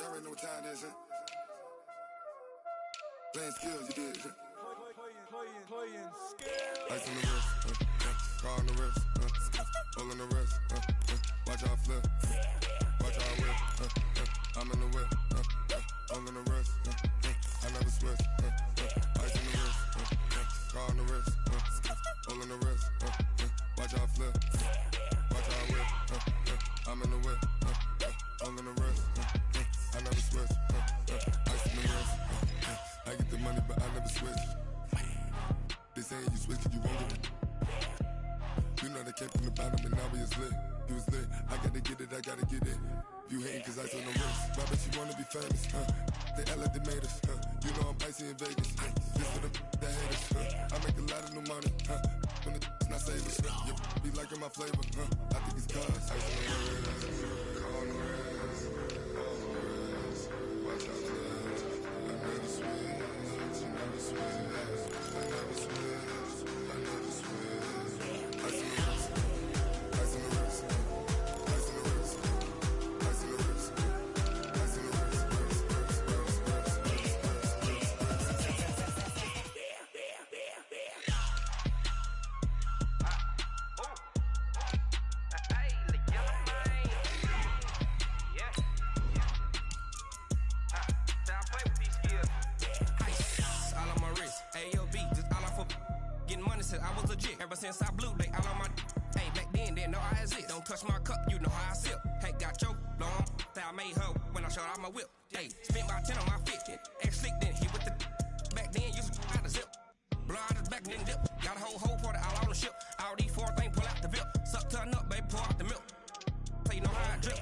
Y'all already know what time it is, huh? Playing skills, you did, huh? Playing skills. Ice on the wrist, car on the wrist, hole in the wrist, watch out flip, watch out whip, I'm in the whip, hole in the wrist, I never switch, ice on the wrist, car on the wrist, hole in the wrist, watch out flip, watch out whip, I'm in the whip, hole in the wrist, I never switch, ice on the wrist, I get the money but I never switch. They saying you switch 'cause you won't get it. You know they came from the bottom and now we is lit. You was lit, I gotta get it, I gotta get it. You hating 'cause ice on the wrist. Why bet you wanna be famous, They act like they made us, You know I'm icy in Vegas, This for the that haters, I make a lot of new money, When the not savers, You be liking my flavor, I think it's cause ice on the wrist, on the wrist, on the wrist. Watch out, I never switch, I never switch. I never switch, I never switch. Ice in the wrist, ice in the wrist, ice in the wrist, ice in the wrist, ice in the wrist, I was legit ever since I blew they all on my hey back then didn't know I exist. Don't touch my cup, you know how I sip. Hey, got choked long, that I made her when I showed out my whip. Hey, spent about 10 on my 50. Ex-slick then hit with the back then used to out the zip. Blow out his back then dip. Got a whole party all on the ship. All these four things pull out the VIP. Suck to a nut, baby, pour out the milk. So you know how I drip.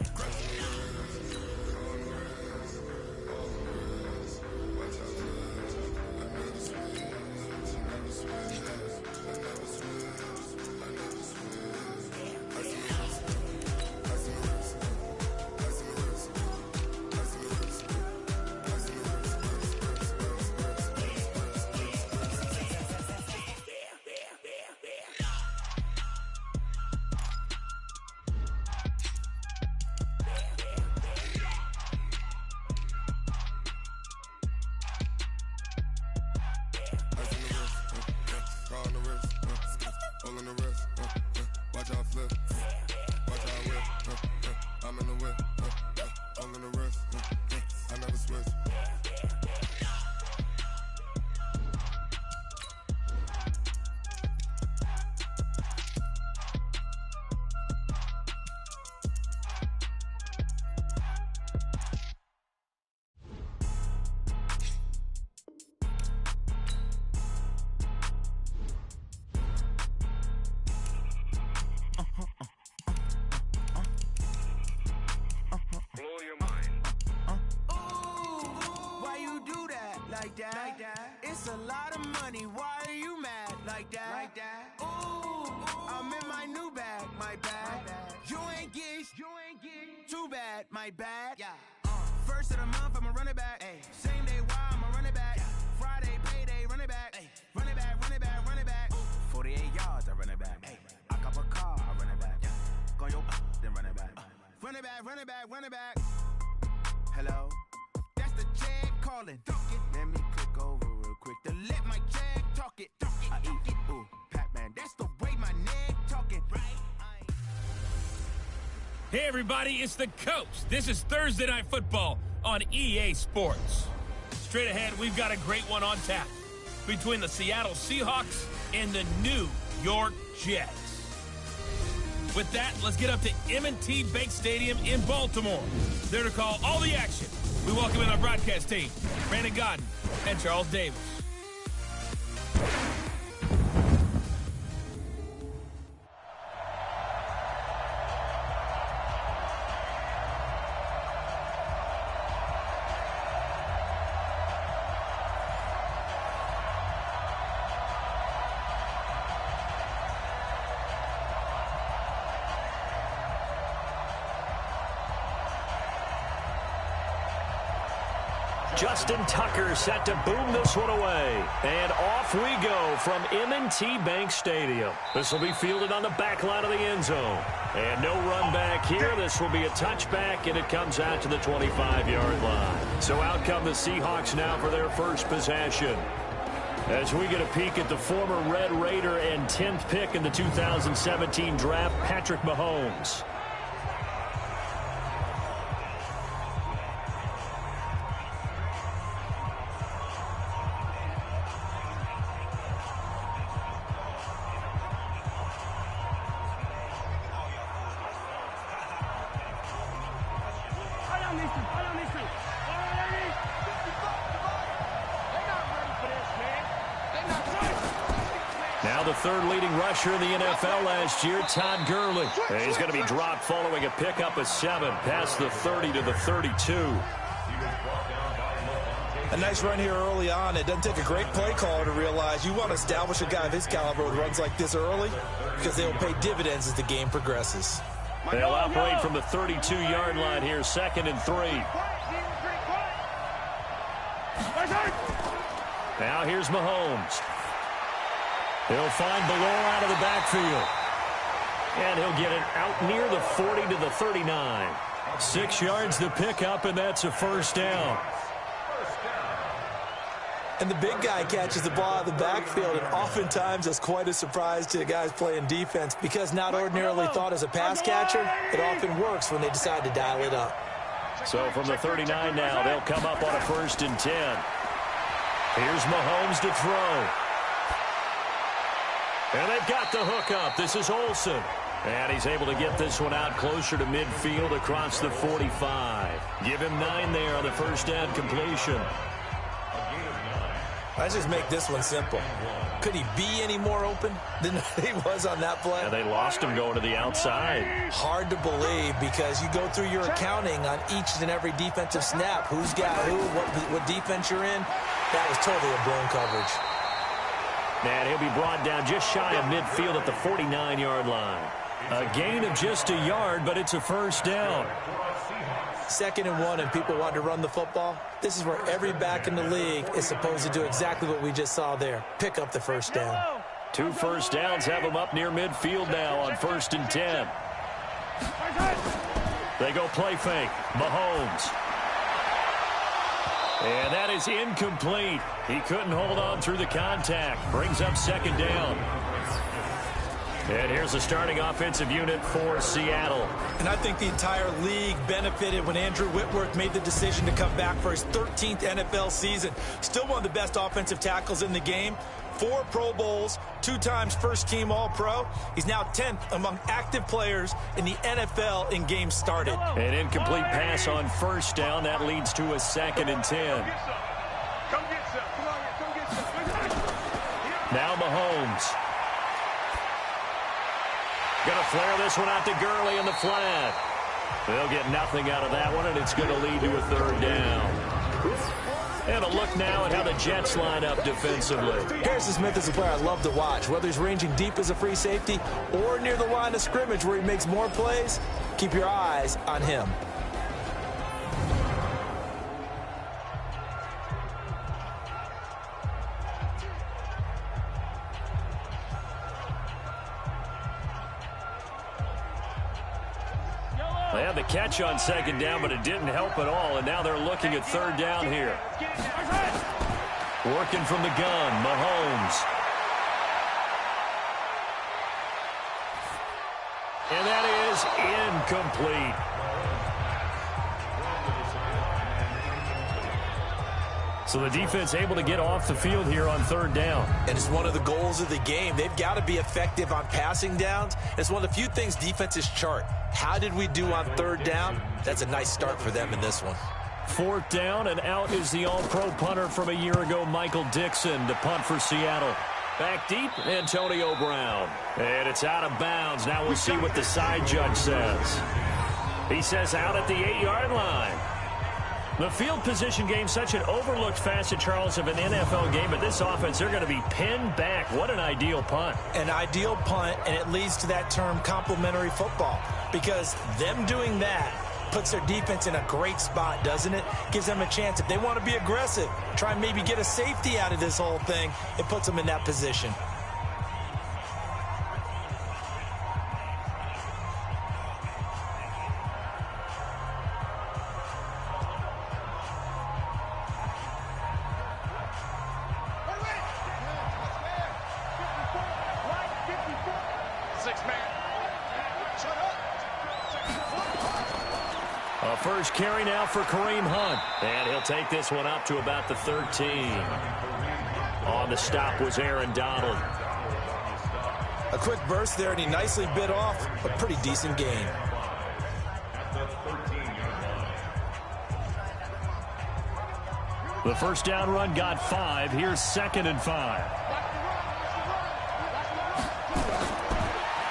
It's a lot of money, why are you mad like that? Ooh, I'm in my new bag, my bad. You ain't get too bad, my bad. First of the month, I'ma run it back. Same day, why I'ma run it back. Friday, payday, run it back. Run it back, run it back, run it back. 48 yards, I run it back. I cop a car, I run it back. Go your then run it back. Run it back, run it back, run it back. Hello? That's the check calling. Let me click over real quick to let my check talk it. I eat it. Ooh, Pac-Man, that's the way my neck talking. Right? Hey everybody, it's the Coach. This is Thursday Night Football on EA Sports. Straight ahead, we've got a great one on tap between the Seattle Seahawks and the New York Jets. With that, let's get up to M&T Bank Stadium in Baltimore. There to call all the action. We welcome in our broadcast team, Brandon Godden and Charles Davis. Justin Tucker set to boom this one away. And off we go from M&T Bank Stadium. This will be fielded on the back line of the end zone. And no run back here. This will be a touchback, and it comes out to the 25-yard line. So out come the Seahawks now for their first possession. As we get a peek at the former Red Raider and 10th pick in the 2017 draft, Patrick Mahomes. Now the third leading rusher in the NFL last year, Todd Gurley. And he's going to be dropped following a pickup of 7 past the 30 to the 32. A nice run here early on. It doesn't take a great play caller to realize you want to establish a guy of his caliber with runs like this early because they will pay dividends as the game progresses. They'll operate from the 32-yard line here, 2nd and 3. Now here's Mahomes. He'll find Ballore out of the backfield. And he'll get it out near the 40 to the 39. 6 yards to pick up, and that's a first down. And the big guy catches the ball out of the backfield, and oftentimes that's quite a surprise to the guys playing defense because not ordinarily thought as a pass catcher, it often works when they decide to dial it up. So from the 39 now, they'll come up on a 1st and 10. Here's Mahomes to throw. And they've got the hook up. This is Olsen. And he's able to get this one out closer to midfield across the 45. Give him 9 there on the first down completion. Let's just make this one simple. Could he be any more open than he was on that play? And they lost him going to the outside. Hard to believe because you go through your accounting on each and every defensive snap. Who's got who, what defense you're in. That was totally a blown coverage. And he'll be brought down just shy of midfield at the 49-yard line. A gain of just a yard, but it's a first down. 2nd and 1, and people want to run the football. This is where every back in the league is supposed to do exactly what we just saw there. Pick up the first down. 2 first downs have them up near midfield now on 1st and 10. They go play fake. Mahomes. And that is incomplete. He couldn't hold on through the contact. Brings up 2nd down. And here's the starting offensive unit for Seattle. And I think the entire league benefited when Andrew Whitworth made the decision to come back for his 13th NFL season. Still one of the best offensive tackles in the game. 4 Pro Bowls, 2 times first-team All-Pro. He's now 10th among active players in the NFL in games started. An incomplete pass on first down. That leads to a 2nd and 10. Now Mahomes. Going to flare this one out to Gurley in the flat. They'll get nothing out of that one, and it's going to lead to a 3rd down. And a look now at how the Jets line up defensively. Harrison Smith is a player I love to watch. Whether he's ranging deep as a free safety or near the line of scrimmage where he makes more plays, keep your eyes on him. They had the catch on 2nd down, but it didn't help at all, and now they're looking at 3rd down here. Working from the gun, Mahomes. And that is incomplete. So the defense able to get off the field here on 3rd down. And it's one of the goals of the game. They've got to be effective on passing downs. It's one of the few things defenses chart. How did we do on 3rd down? That's a nice start for them in this one. 4th down, and out is the all-pro punter from a year ago, Michael Dixon, to punt for Seattle. Back deep, Antonio Brown. And it's out of bounds. Now we'll see what the side judge says. He says out at the 8-yard line. The field position game, such an overlooked facet, Charles, of an NFL game, but this offense, they're going to be pinned back. What an ideal punt. An ideal punt, and it leads to that term complementary football, because them doing that puts their defense in a great spot, doesn't it? Gives them a chance. If they want to be aggressive, try and maybe get a safety out of this whole thing, it puts them in that position. first carry now for Kareem Hunt. And he'll take this one up to about the 13. On the stop was Aaron Donald. A quick burst there, and he nicely bit off a pretty decent gain. The first down run got 5. Here's 2nd and 5.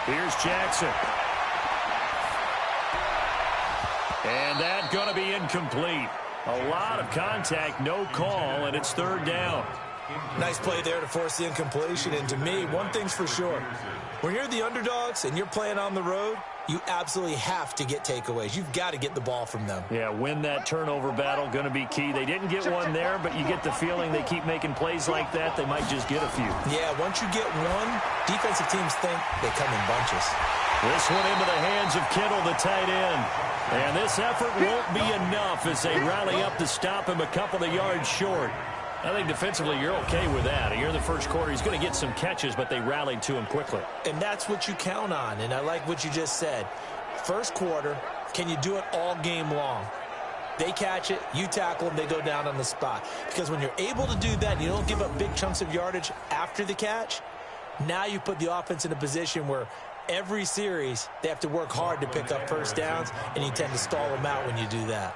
Here's Jackson. And that's going to be incomplete. A lot of contact, no call, and it's 3rd down. Nice play there to force the incompletion. And to me, one thing's for sure. When you're the underdogs and you're playing on the road, you absolutely have to get takeaways. You've got to get the ball from them. Yeah, win that turnover battle, going to be key. They didn't get one there, but you get the feeling they keep making plays like that, they might just get a few. Yeah, once you get one, defensive teams think they come in bunches. This one into the hands of Kittle, the tight end. And this effort won't be enough as they rally up to stop him a couple of yards short. I think defensively you're okay with that. Here in the first quarter, he's going to get some catches, but they rallied to him quickly. And that's what you count on, and I like what you just said. First quarter, can you do it all game long? They catch it, you tackle them, they go down on the spot. Because when you're able to do that and you don't give up big chunks of yardage after the catch, now you put the offense in a position where every series they have to work hard to pick up first downs, and you tend to stall them out when you do that.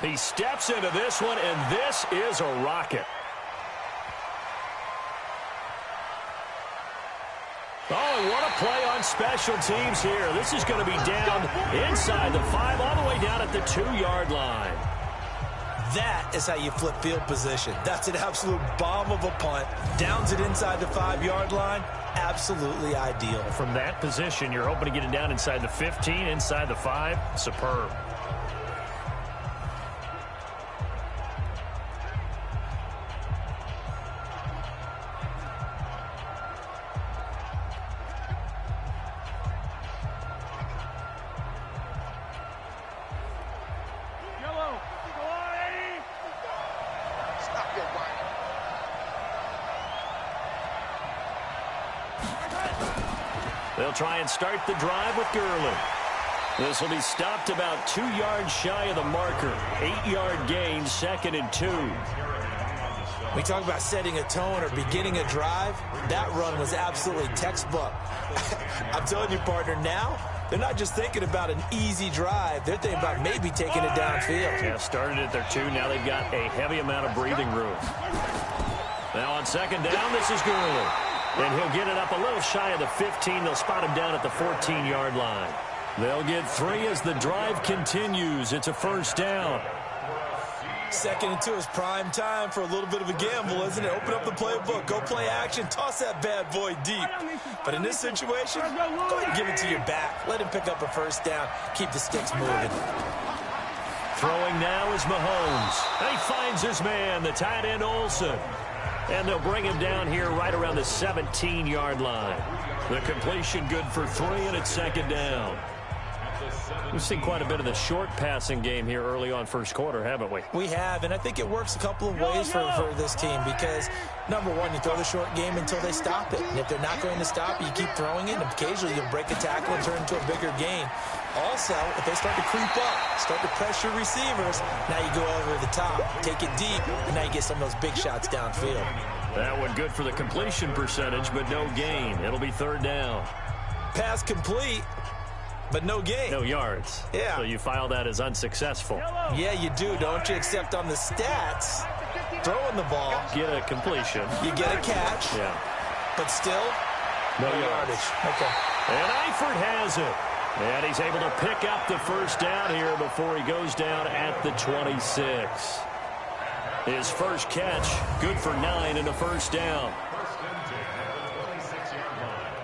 He steps into this one, and this is a rocket. Oh, and what a play on special teams here. This is going to be down inside the 5, all the way down at the 2-yard line. That is how you flip field position. That's an absolute bomb of a punt. Downs it inside the 5-yard line. Absolutely ideal. From that position, you're hoping to get it down inside the 15, inside the 5. Superb. They'll try and start the drive with Gurley. This will be stopped about 2 yards shy of the marker. 8-yard gain, 2nd and 2. We talk about setting a tone or beginning a drive. That run was absolutely textbook. I'm telling you, partner, now they're not just thinking about an easy drive. They're thinking about maybe taking it downfield. Yeah, started at their 2. Now they've got a heavy amount of breathing room. Now on 2nd down, this is Gurley. And he'll get it up a little shy of the 15. They'll spot him down at the 14-yard line. They'll get 3 as the drive continues. It's a first down. 2nd and 2 is prime time for a little bit of a gamble, isn't it? Open up the playbook. Go play action. Toss that bad boy deep. But in this situation, go ahead and give it to your back. Let him pick up a first down. Keep the sticks moving. Throwing now is Mahomes. And he finds his man, the tight end Olsen. And they'll bring him down here right around the 17-yard line. The completion good for 3, and it's 2nd down. We've seen quite a bit of the short passing game here early on first quarter, haven't we? We have, and I think it works a couple of ways for this team because, number one, you throw the short game until they stop it. And if they're not going to stop it, you keep throwing it, and occasionally you'll break a tackle and turn into a bigger gain. Also, if they start to creep up, start to pressure receivers, now you go over the top, take it deep, and now you get some of those big shots downfield. That one good for the completion percentage, but no gain. It'll be 3rd down. Pass complete, but no gain. No yards. Yeah. So you file that as unsuccessful. Yeah, you do, don't you? Except on the stats, throwing the ball. Get a completion. You get a catch. Yeah. But still, no yardage. Okay. And Eifert has it. And he's able to pick up the first down here before he goes down at the 26. His first catch, good for 9 and a first down.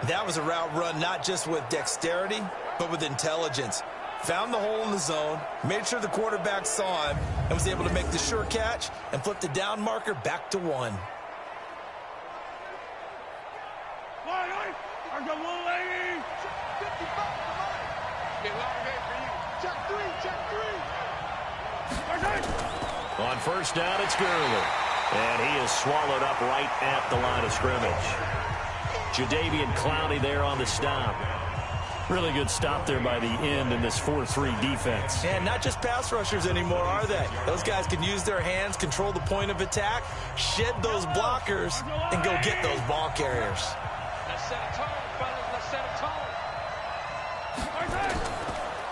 That was a route run not just with dexterity, but with intelligence. Found the hole in the zone, made sure the quarterback saw him, and was able to make the sure catch and flip the down marker back to 1. On first down, it's Gurley. And he is swallowed up right at the line of scrimmage. Jadeveon Clowney there on the stop. Really good stop there by the end in this 4-3 defense. And not just pass rushers anymore, are they? Those guys can use their hands, control the point of attack, shed those blockers, and go get those ball carriers. Let's set a tone, fellas. Let's set a tone.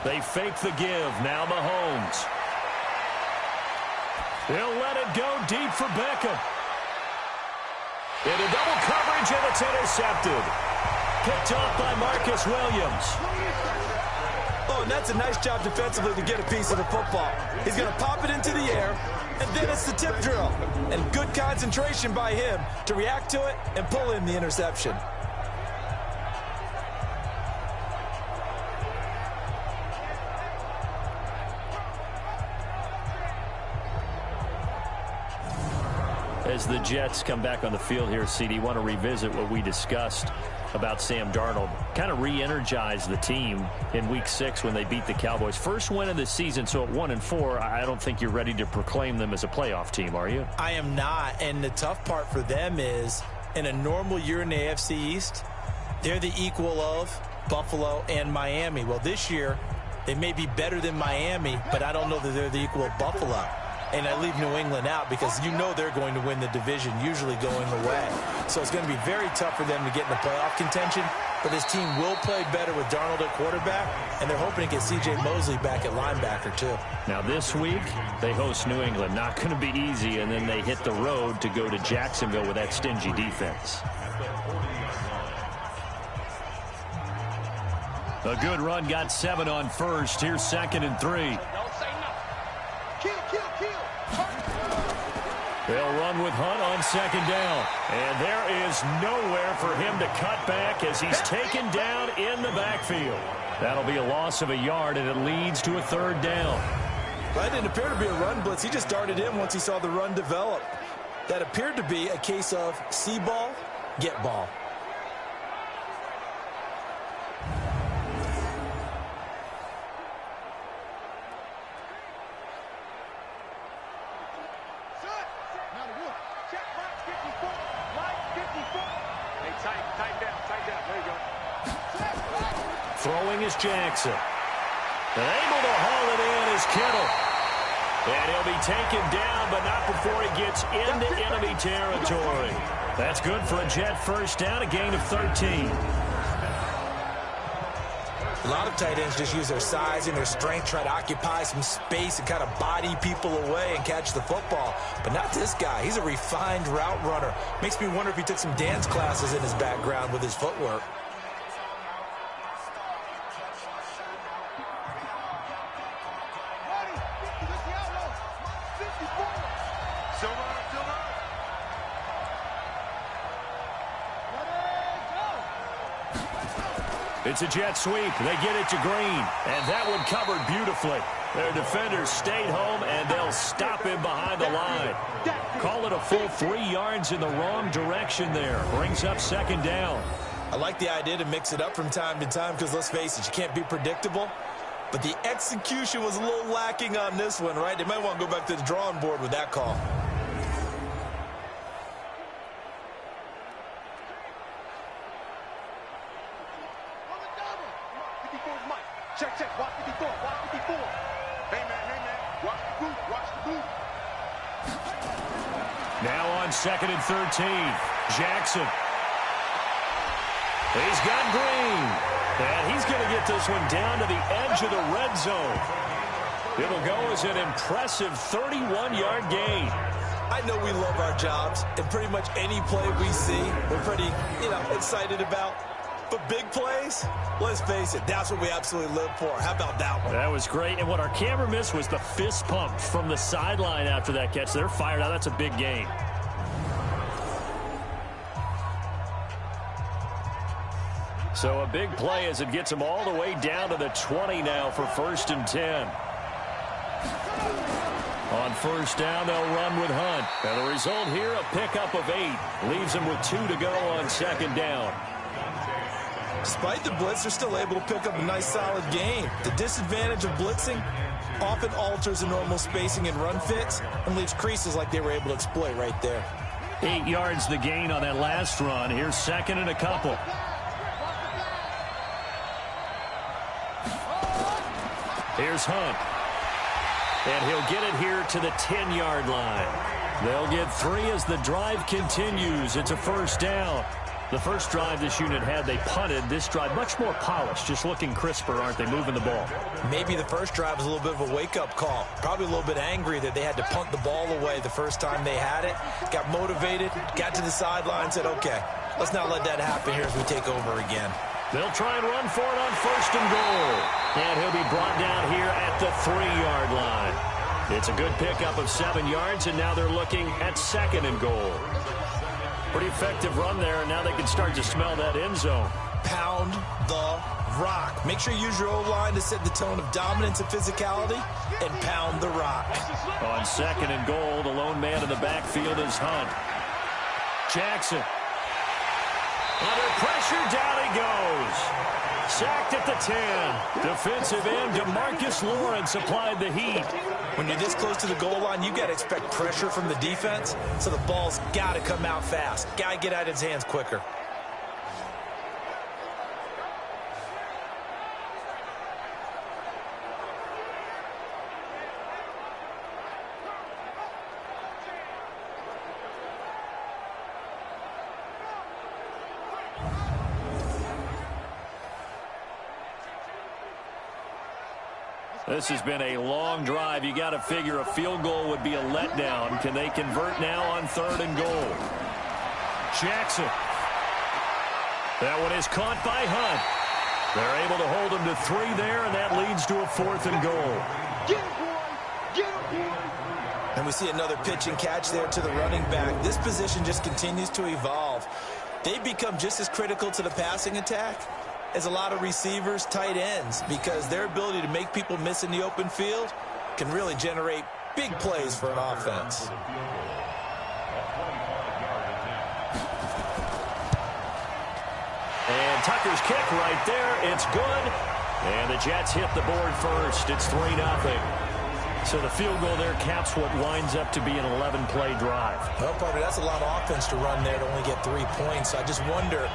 They fake the give. Now Mahomes. He'll let it go deep for Beckham. Into double coverage, and it's intercepted. Picked off by Marcus Williams. Oh, and that's a nice job defensively to get a piece of the football. He's going to pop it into the air, and then it's the tip drill. And good concentration by him to react to it and pull in the interception. As the Jets come back on the field here, CD, want to revisit what we discussed about Sam Darnold. Kind of re-energized the team in Week 6 when they beat the Cowboys. First win of the season, so at 1-4, I don't think you're ready to proclaim them as a playoff team, are you? I am not, and the tough part for them is, in a normal year in the AFC East, they're the equal of Buffalo and Miami. Well, this year, they may be better than Miami, but I don't know that they're the equal of Buffalo. And I leave New England out because you know they're going to win the division, usually going away. So it's going to be very tough for them to get in the playoff contention. But this team will play better with Darnold at quarterback, and they're hoping to get C.J. Mosley back at linebacker, too. Now, this week, they host New England. Not going to be easy, and then they hit the road to go to Jacksonville with that stingy defense. A good run, got 7 on first. Here's 2nd and 3. They'll run with Hunt on 2nd down. And there is nowhere for him to cut back as he's taken down in the backfield. That'll be a loss of a yard, and it leads to a 3rd down. That didn't appear to be a run blitz. He just darted in once he saw the run develop. That appeared to be a case of see ball, get ball. Throwing is Jackson. And able to haul it in is Kittle. And he'll be taken down, but not before he gets into enemy territory. That's good for a Jet first down, a gain of 13. A lot of tight ends just use their size and their strength, try to occupy some space and kind of body people away and catch the football. But not this guy. He's a refined route runner. Makes me wonder if he took some dance classes in his background with his footwork. It's a jet sweep. They get it to Green, and that one covered beautifully. Their defenders stayed home, and they'll stop him behind the line. Call it a full 3 yards in the wrong direction there. Brings up 2nd down. I like the idea to mix it up from time to time because, let's face it, you can't be predictable. But the execution was a little lacking on this one, right? They might want to go back to the drawing board with that call. Check, watch 54, watch 54. Hey, man, watch the boot, watch the boot. Now on 2nd and 13, Jackson. He's got Green, and he's going to get this one down to the edge of the red zone. It'll go as an impressive 31-yard gain. I know we love our jobs, and pretty much any play we see, we're pretty, excited about. But big plays, let's face it, that's what we absolutely live for. How about that one? That was great. And what our camera missed was the fist pump from the sideline after that catch. They're fired out. That's a big gain. So a big play as it gets them all the way down to the 20 now for 1st and 10. On 1st down, they'll run with Hunt. And the result here, a pickup of 8. Leaves them with 2 to go on 2nd down. Despite the blitz, they're still able to pick up a nice, solid gain. The disadvantage of blitzing often alters the normal spacing and run fits and leaves creases like they were able to exploit right there. 8 yards the gain on that last run. Here's 2nd and a couple. Here's Hunt. And he'll get it here to the 10-yard line. They'll get 3 as the drive continues. It's a first down. The first drive this unit had, they punted. This drive, much more polished, just looking crisper, aren't they, moving the ball? Maybe the first drive was a little bit of a wake-up call. Probably a little bit angry that they had to punt the ball away the first time they had it. Got motivated, got to the sideline, said, okay, let's not let that happen here as we take over again. They'll try and run for it on first and goal. And he'll be brought down here at the 3-yard line. It's a good pickup of 7 yards, and now they're looking at second and goal. Pretty effective run there, and now they can start to smell that end zone. Pound the rock. Make sure you use your O-line to set the tone of dominance and physicality, and pound the rock. On second and goal, the lone man in the backfield is Hunt. Jackson. Under pressure, down he goes. Sacked at the 10. Defensive end DeMarcus Lawrence applied the heat. When you're this close to the goal line, you got to expect pressure from the defense, so the ball's got to come out fast. Got to get out of his hands quicker. This has been a long drive. You got to figure a field goal would be a letdown. Can they convert now on third and goal? Jackson. That one is caught by Hunt. They're able to hold him to 3 there, and that leads to a 4th and goal. Get it, boy. Get it, boy. And we see another pitch and catch there to the running back. This position just continues to evolve. They become just as critical to the passing attack as a lot of receivers, tight ends, because their ability to make people miss in the open field can really generate big plays for an offense. And Tucker's kick right there. It's good. And the Jets hit the board first. It's 3-0. So the field goal there caps what winds up to be an 11-play drive. Well, partner, that's a lot of offense to run there to only get 3 points. I just wonder,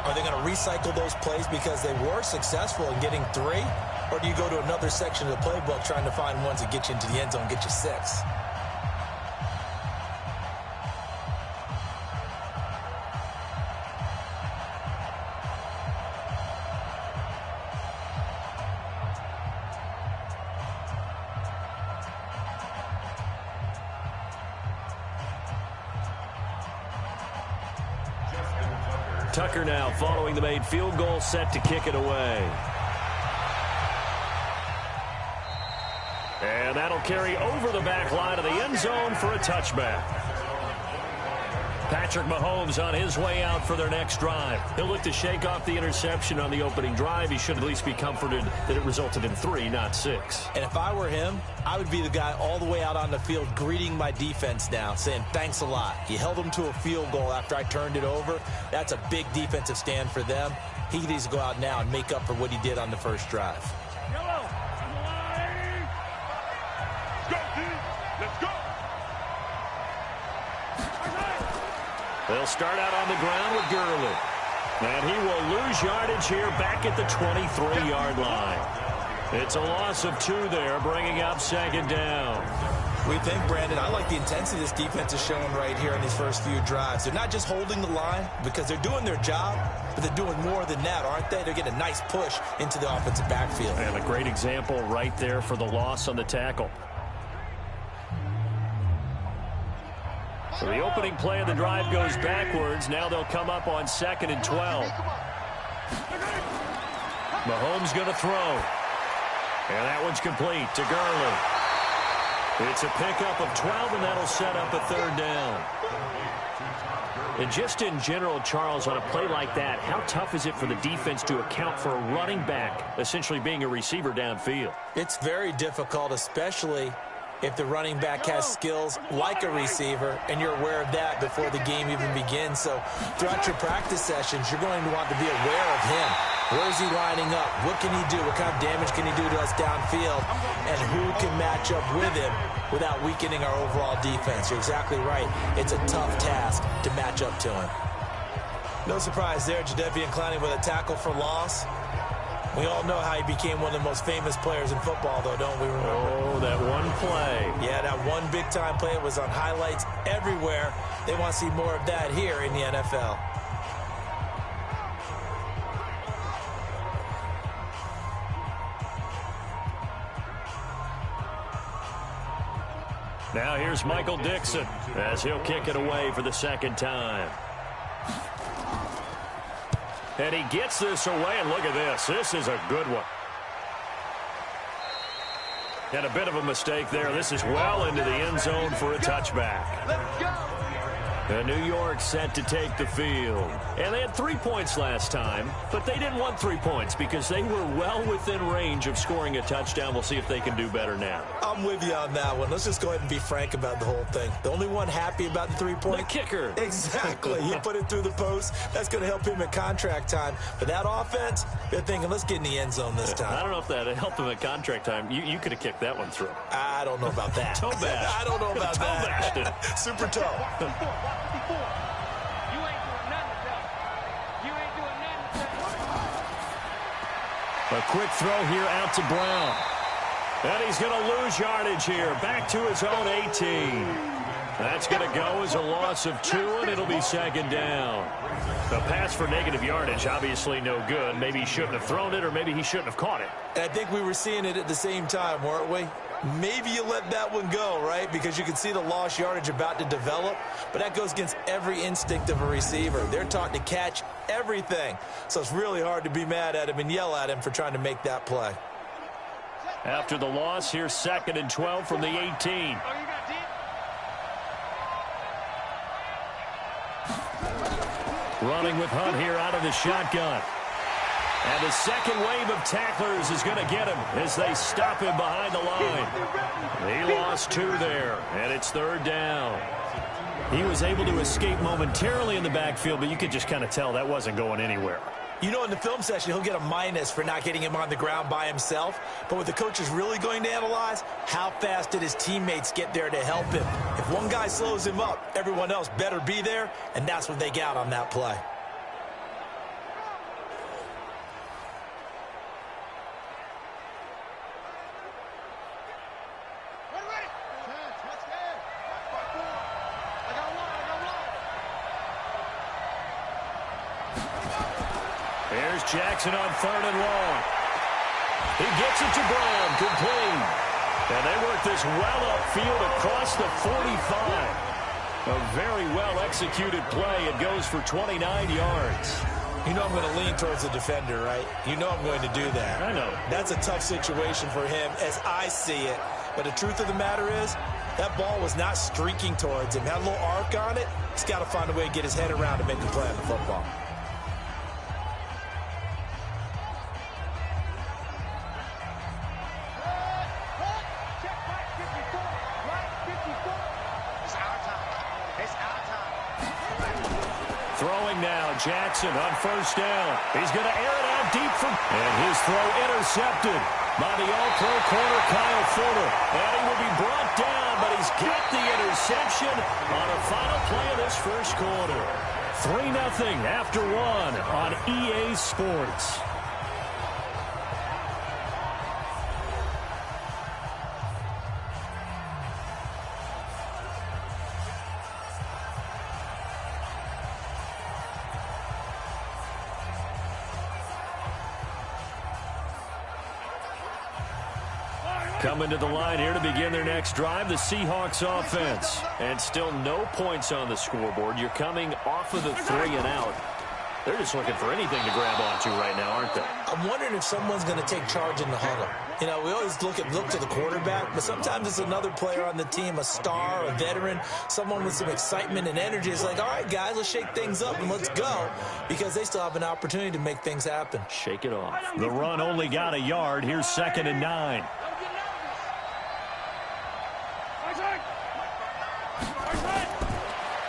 are they going to recycle those plays because they were successful in getting 3? Or do you go to another section of the playbook trying to find ones that get you into the end zone, get you 6? Tucker now following the made field goal, set to kick it away. And that'll carry over the back line of the end zone for a touchback. Patrick Mahomes on his way out for their next drive. He'll look to shake off the interception on the opening drive. He should at least be comforted that it resulted in 3, not 6. And if I were him, I would be the guy all the way out on the field greeting my defense now, saying thanks a lot. You held them to a field goal after I turned it over. That's a big defensive stand for them. He needs to go out now and make up for what he did on the first drive. They'll start out on the ground with Gurley. And he will lose yardage here back at the 23-yard line. It's a loss of 2 there, bringing up second down. We think, Brandon, I like the intensity this defense is showing right here in these first few drives. They're not just holding the line because they're doing their job, but they're doing more than that, aren't they? They're getting a nice push into the offensive backfield. And a great example right there for the loss on the tackle. So the opening play of the drive goes backwards. Now they'll come up on 2nd and 12. Mahomes going to throw. And that one's complete to Gurley. It's a pickup of 12, and that'll set up a 3rd down. And just in general, Charles, on a play like that, how tough is it for the defense to account for a running back essentially being a receiver downfield? It's very difficult, especially if the running back has skills like a receiver, and you're aware of that before the game even begins. So throughout your practice sessions, you're going to want to be aware of him. Where is he lining up? What can he do? What kind of damage can he do to us downfield? And who can match up with him without weakening our overall defense? You're exactly right. It's a tough task to match up to him. No surprise there, Jadeveon Clowney with a tackle for loss. We all know how he became one of the most famous players in football, though, don't we remember? Oh, that one play. Yeah, that one big-time play was on highlights everywhere. They want to see more of that here in the NFL. Now here's Michael Dixon as he'll kick it away for the second time. And he gets this away, and look at this. This is a good one. And a bit of a mistake there. This is well into the end zone for a touchback. Let's go. And New York set to take the field. And they had 3 points last time, but they didn't want 3 points because they were well within range of scoring a touchdown. We'll see if they can do better now. I'm with you on that one. Let's just go ahead and be frank about the whole thing. The only one happy about the 3-point? The kicker. Exactly. He put it through the post. That's going to help him at contract time. But that offense, they're thinking, let's get in the end zone this time. I don't know if that helped him at contract time. You could have kicked that one through. I don't know about that. Toe bash. I don't know about toe that. Bashed Super toe. You ain't doing nothing to you ain't doing nothing to A quick throw here out to Brown. And he's going to lose yardage here. Back to his own 18. That's going to go as a loss of 2, and it'll be second down. The pass for negative yardage, obviously no good. Maybe he shouldn't have thrown it, or maybe he shouldn't have caught it. And I think we were seeing it at the same time, weren't we? Maybe you let that one go, right? Because you can see the lost yardage about to develop. But that goes against every instinct of a receiver. They're taught to catch everything. So it's really hard to be mad at him and yell at him for trying to make that play. After the loss, here's 2nd and 12 from the 18. Running with Hunt here out of the shotgun. And the second wave of tacklers is going to get him as they stop him behind the line. He lost 2 there, and it's 3rd down. He was able to escape momentarily in the backfield, but you could just kind of tell that wasn't going anywhere. You know, in the film session, he'll get a minus for not getting him on the ground by himself. But what the coach is really going to analyze, how fast did his teammates get there to help him? If one guy slows him up, everyone else better be there, and that's what they got on that play. Here's Jackson on 3rd and long. He gets it to Brown, complete. And they work this well upfield across the 45. A very well-executed play. It goes for 29 yards. You know I'm going to lean towards the defender, right? You know I'm going to do that. I know. That's a tough situation for him as I see it. But the truth of the matter is, that ball was not streaking towards him. Had a little arc on it. He's got to find a way to get his head around to make a play on the football. Throwing now, Jackson on 1st down. He's going to air it out deep and his throw intercepted by the All-Pro corner, Kyle Fuller. And he will be brought down, but he's got the interception on a final play of this first quarter. 3-0 after 1 on EA Sports. Coming to the line here to begin their next drive, the Seahawks offense. And still no points on the scoreboard. You're coming off of the 3 and out. They're just looking for anything to grab onto right now, aren't they? I'm wondering if someone's going to take charge in the huddle. You know, we always look to the quarterback, but sometimes it's another player on the team, a star, a veteran, someone with some excitement and energy. It's like, all right, guys, let's shake things up and let's go, because they still have an opportunity to make things happen. Shake it off. The run only got a yard. Here's 2nd and 9.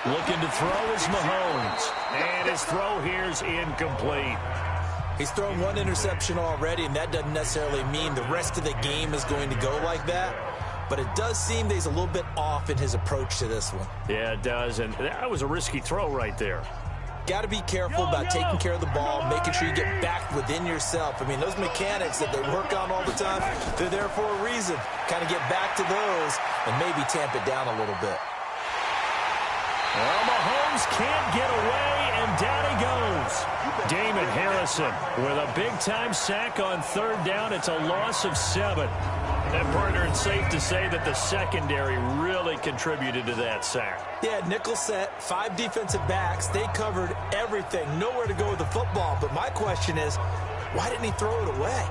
Looking to throw is Mahomes. And his throw here's incomplete. He's thrown 1 interception already, and that doesn't necessarily mean the rest of the game is going to go like that. But it does seem that he's a little bit off in his approach to this one. Yeah, it does. And that was a risky throw right there. got to be careful about taking care of the ball, making sure you get back within yourself. I mean, those mechanics that they work on all the time, they're there for a reason. Kind of get back to those and maybe tamp it down a little bit. Well, Mahomes can't get away, and down he goes. Damon Harrison with a big-time sack on third down. It's a loss of 7. And, partner, it's safe to say that the secondary really contributed to that sack. Yeah, nickel set, 5 defensive backs. They covered everything. Nowhere to go with the football. But my question is, why didn't he throw it away?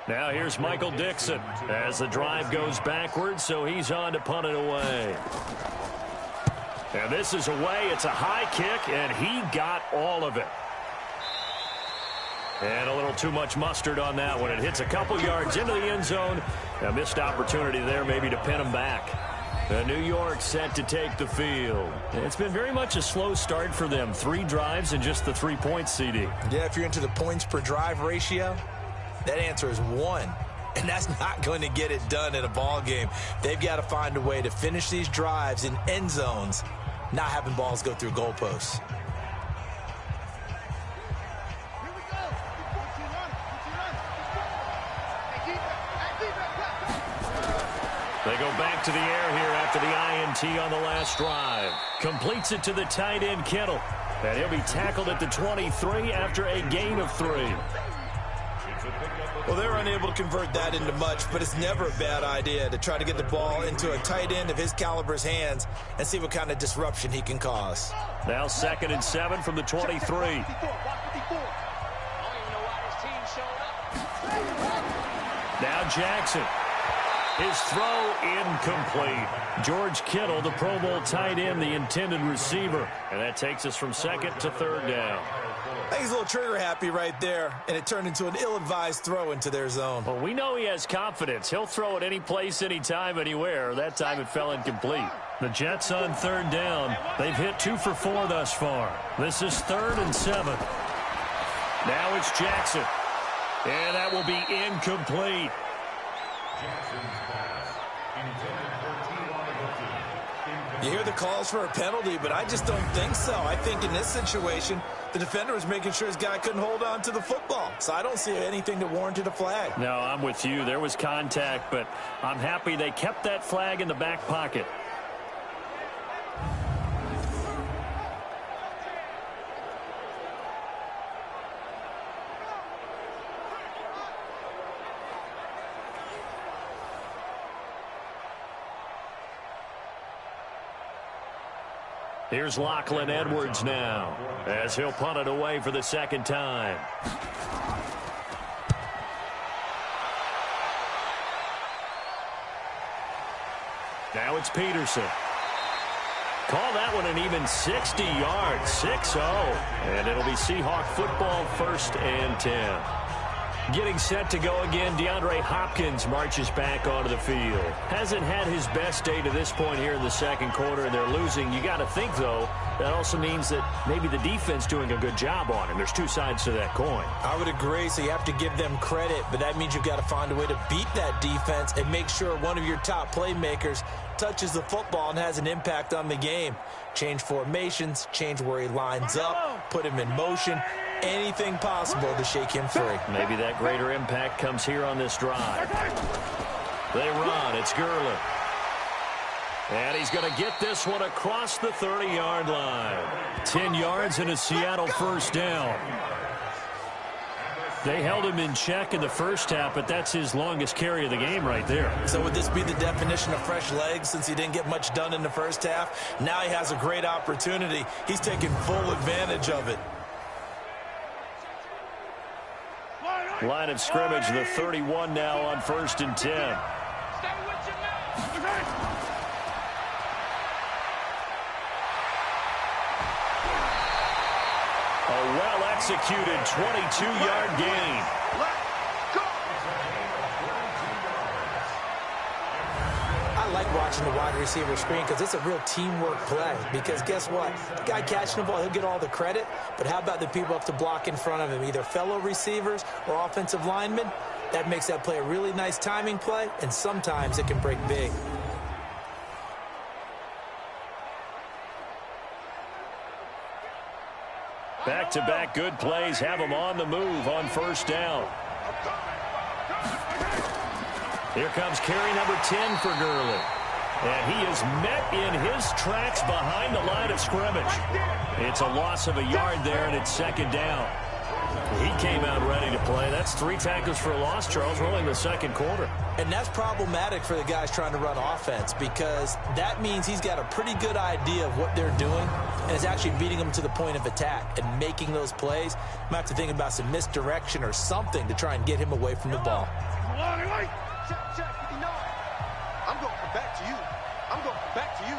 Now here's Michael Dixon as the drive goes backwards, so he's on to punt it away. And this is away. It's a high kick, and he got all of it. And a little too much mustard on that one. It hits a couple yards into the end zone. A missed opportunity there maybe to pin him back. New York set to take the field. It's been very much a slow start for them. 3 drives and just the 3 points, CD. Yeah, if you're into the points per drive ratio, that answer is 1, and that's not going to get it done in a ball game. They've got to find a way to finish these drives in end zones, not having balls go through goalposts. They go back to the air here after the INT on the last drive. Completes it to the tight end, Kittle, and he'll be tackled at the 23 after a gain of 3. Well, they're unable to convert that into much, but it's never a bad idea to try to get the ball into a tight end of his caliber's hands and see what kind of disruption he can cause. Now 2nd and 7 from the 23. Now Jackson. His throw incomplete. George Kittle, the Pro Bowl tight end, the intended receiver. And that takes us from 2nd to 3rd down. I think he's a little trigger happy right there, and it turned into an ill-advised throw into their zone. Well, we know he has confidence. He'll throw it any place, anytime, anywhere. That time it fell incomplete. The Jets on 3rd down. They've hit 2 for 4 thus far. This is 3rd and 7. Now it's Jackson. And that will be incomplete. You hear the calls for a penalty, but I just don't think so. I think in this situation, the defender was making sure his guy couldn't hold on to the football. So I don't see anything that warranted a flag. No, I'm with you. There was contact, but I'm happy they kept that flag in the back pocket. Here's Lachlan Edwards now as he'll punt it away for the 2nd time. Now it's Peterson. Call that one an even 60 yards, 6-0. And it'll be Seahawk football, 1st and 10. Getting set to go again, DeAndre Hopkins marches back onto the field. Hasn't had his best day to this point here in the 2nd quarter, and they're losing. You got to think, though, that also means that maybe the defense doing a good job on him. There's 2 sides to that coin. I would agree, so you have to give them credit, but that means you've got to find a way to beat that defense and make sure one of your top playmakers touches the football and has an impact on the game. Change formations, change where he lines up, put him in motion. Anything possible to shake him free. Maybe that greater impact comes here on this drive. They run. It's Gurley. And he's going to get this one across the 30-yard line. 10 yards and a Seattle 1st down. They held him in check in the first half, but that's his longest carry of the game right there. So would this be the definition of fresh legs since he didn't get much done in the first half? Now he has a great opportunity. He's taking full advantage of it. Line of scrimmage, the 31 now on 1st and 10. A well-executed 22-yard gain. I like watching the wide receiver screen because it's a real teamwork play. Because guess what? The guy catching the ball, he'll get all the credit. But how about the people up to block in front of him, either fellow receivers or offensive linemen? That makes that play a really nice timing play, and sometimes it can break big. Back-to-back good plays have him on the move on first down. Here comes carry number 10 for Gurley. And he is met in his tracks behind the line of scrimmage. It's a loss of a yard there, and it's second down. He came out ready to play. That's 3 tackles for a loss, Charles, rolling the second quarter. And that's problematic for the guys trying to run offense because that means he's got a pretty good idea of what they're doing and is actually beating them to the point of attack and making those plays. Might have to think about some misdirection or something to try and get him away from the ball. Check, 59. I'm going back to you. I'm going back to you.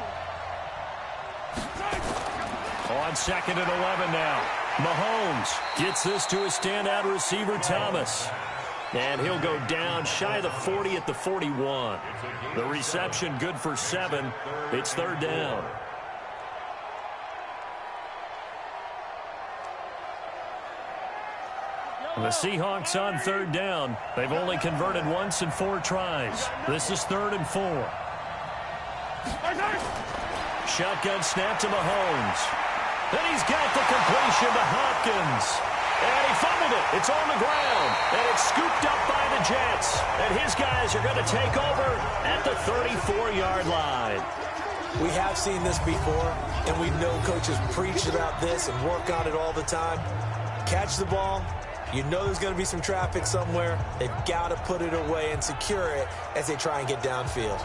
On second and 11 now. Mahomes gets this to his standout receiver, Thomas. And he'll go down shy of the 40 at the 41. The reception good for 7. It's third down. The Seahawks on third down. They've only converted once in 4 tries. This is 3rd and 4. Shotgun snap to Mahomes. Then he's got the completion to Hopkins. And he fumbled it. It's on the ground. And it's scooped up by the Jets. And his guys are going to take over at the 34-yard line. We have seen this before, and we know coaches preach about this and work on it all the time. Catch the ball. You know there's going to be some traffic somewhere. They've got to put it away and secure it as they try and get downfield.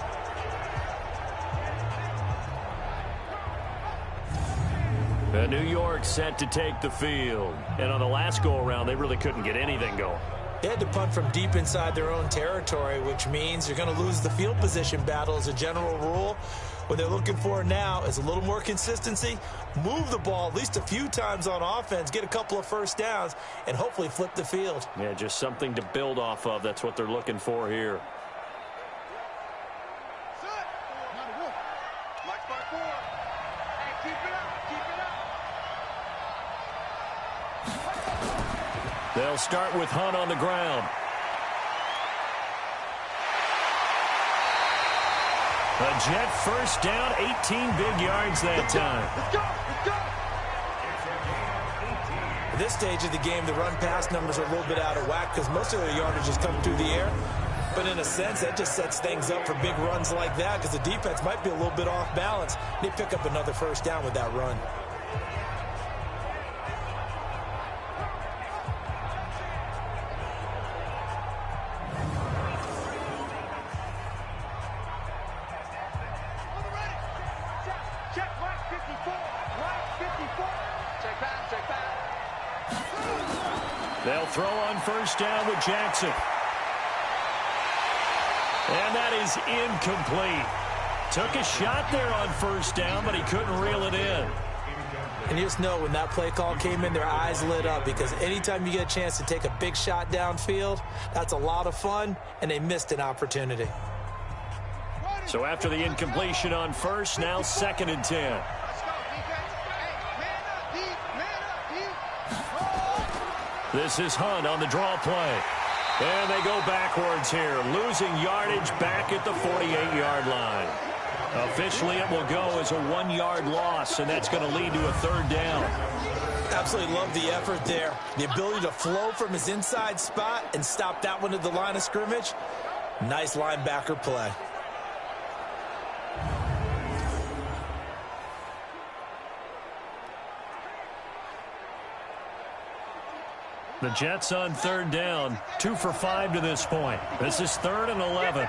And New York set to take the field. And on the last go-around, they really couldn't get anything going. They had to punt from deep inside their own territory, which means you're going to lose the field position battle as a general rule. What they're looking for now is a little more consistency, move the ball at least a few times on offense, get a couple of first downs, and hopefully flip the field. Yeah, just something to build off of. That's what they're looking for here. They'll start with Hunt on the ground. A Jet first down, 18 big yards that time. At this stage of the game, the run-pass numbers are a little bit out of whack because most of their yardage is coming through the air. But in a sense, that just sets things up for big runs like that because the defense might be a little bit off balance. They pick up another first down with that run. They'll throw on first down with Jackson. And that is incomplete. Took a shot there on first down, but he couldn't reel it in. And you just know when that play call came in, their eyes lit up because anytime you get a chance to take a big shot downfield, that's a lot of fun, and they missed an opportunity. So after the incompletion on first, now 2nd and 10. This is Hunt on the draw play. And they go backwards here, losing yardage back at the 48-yard line. Officially, it will go as a 1-yard loss, and that's going to lead to a 3rd down. Absolutely love the effort there. The ability to flow from his inside spot and stop that one at the line of scrimmage. Nice linebacker play. The Jets on 3rd down, 2 for 5 to this point. This is 3rd and 11.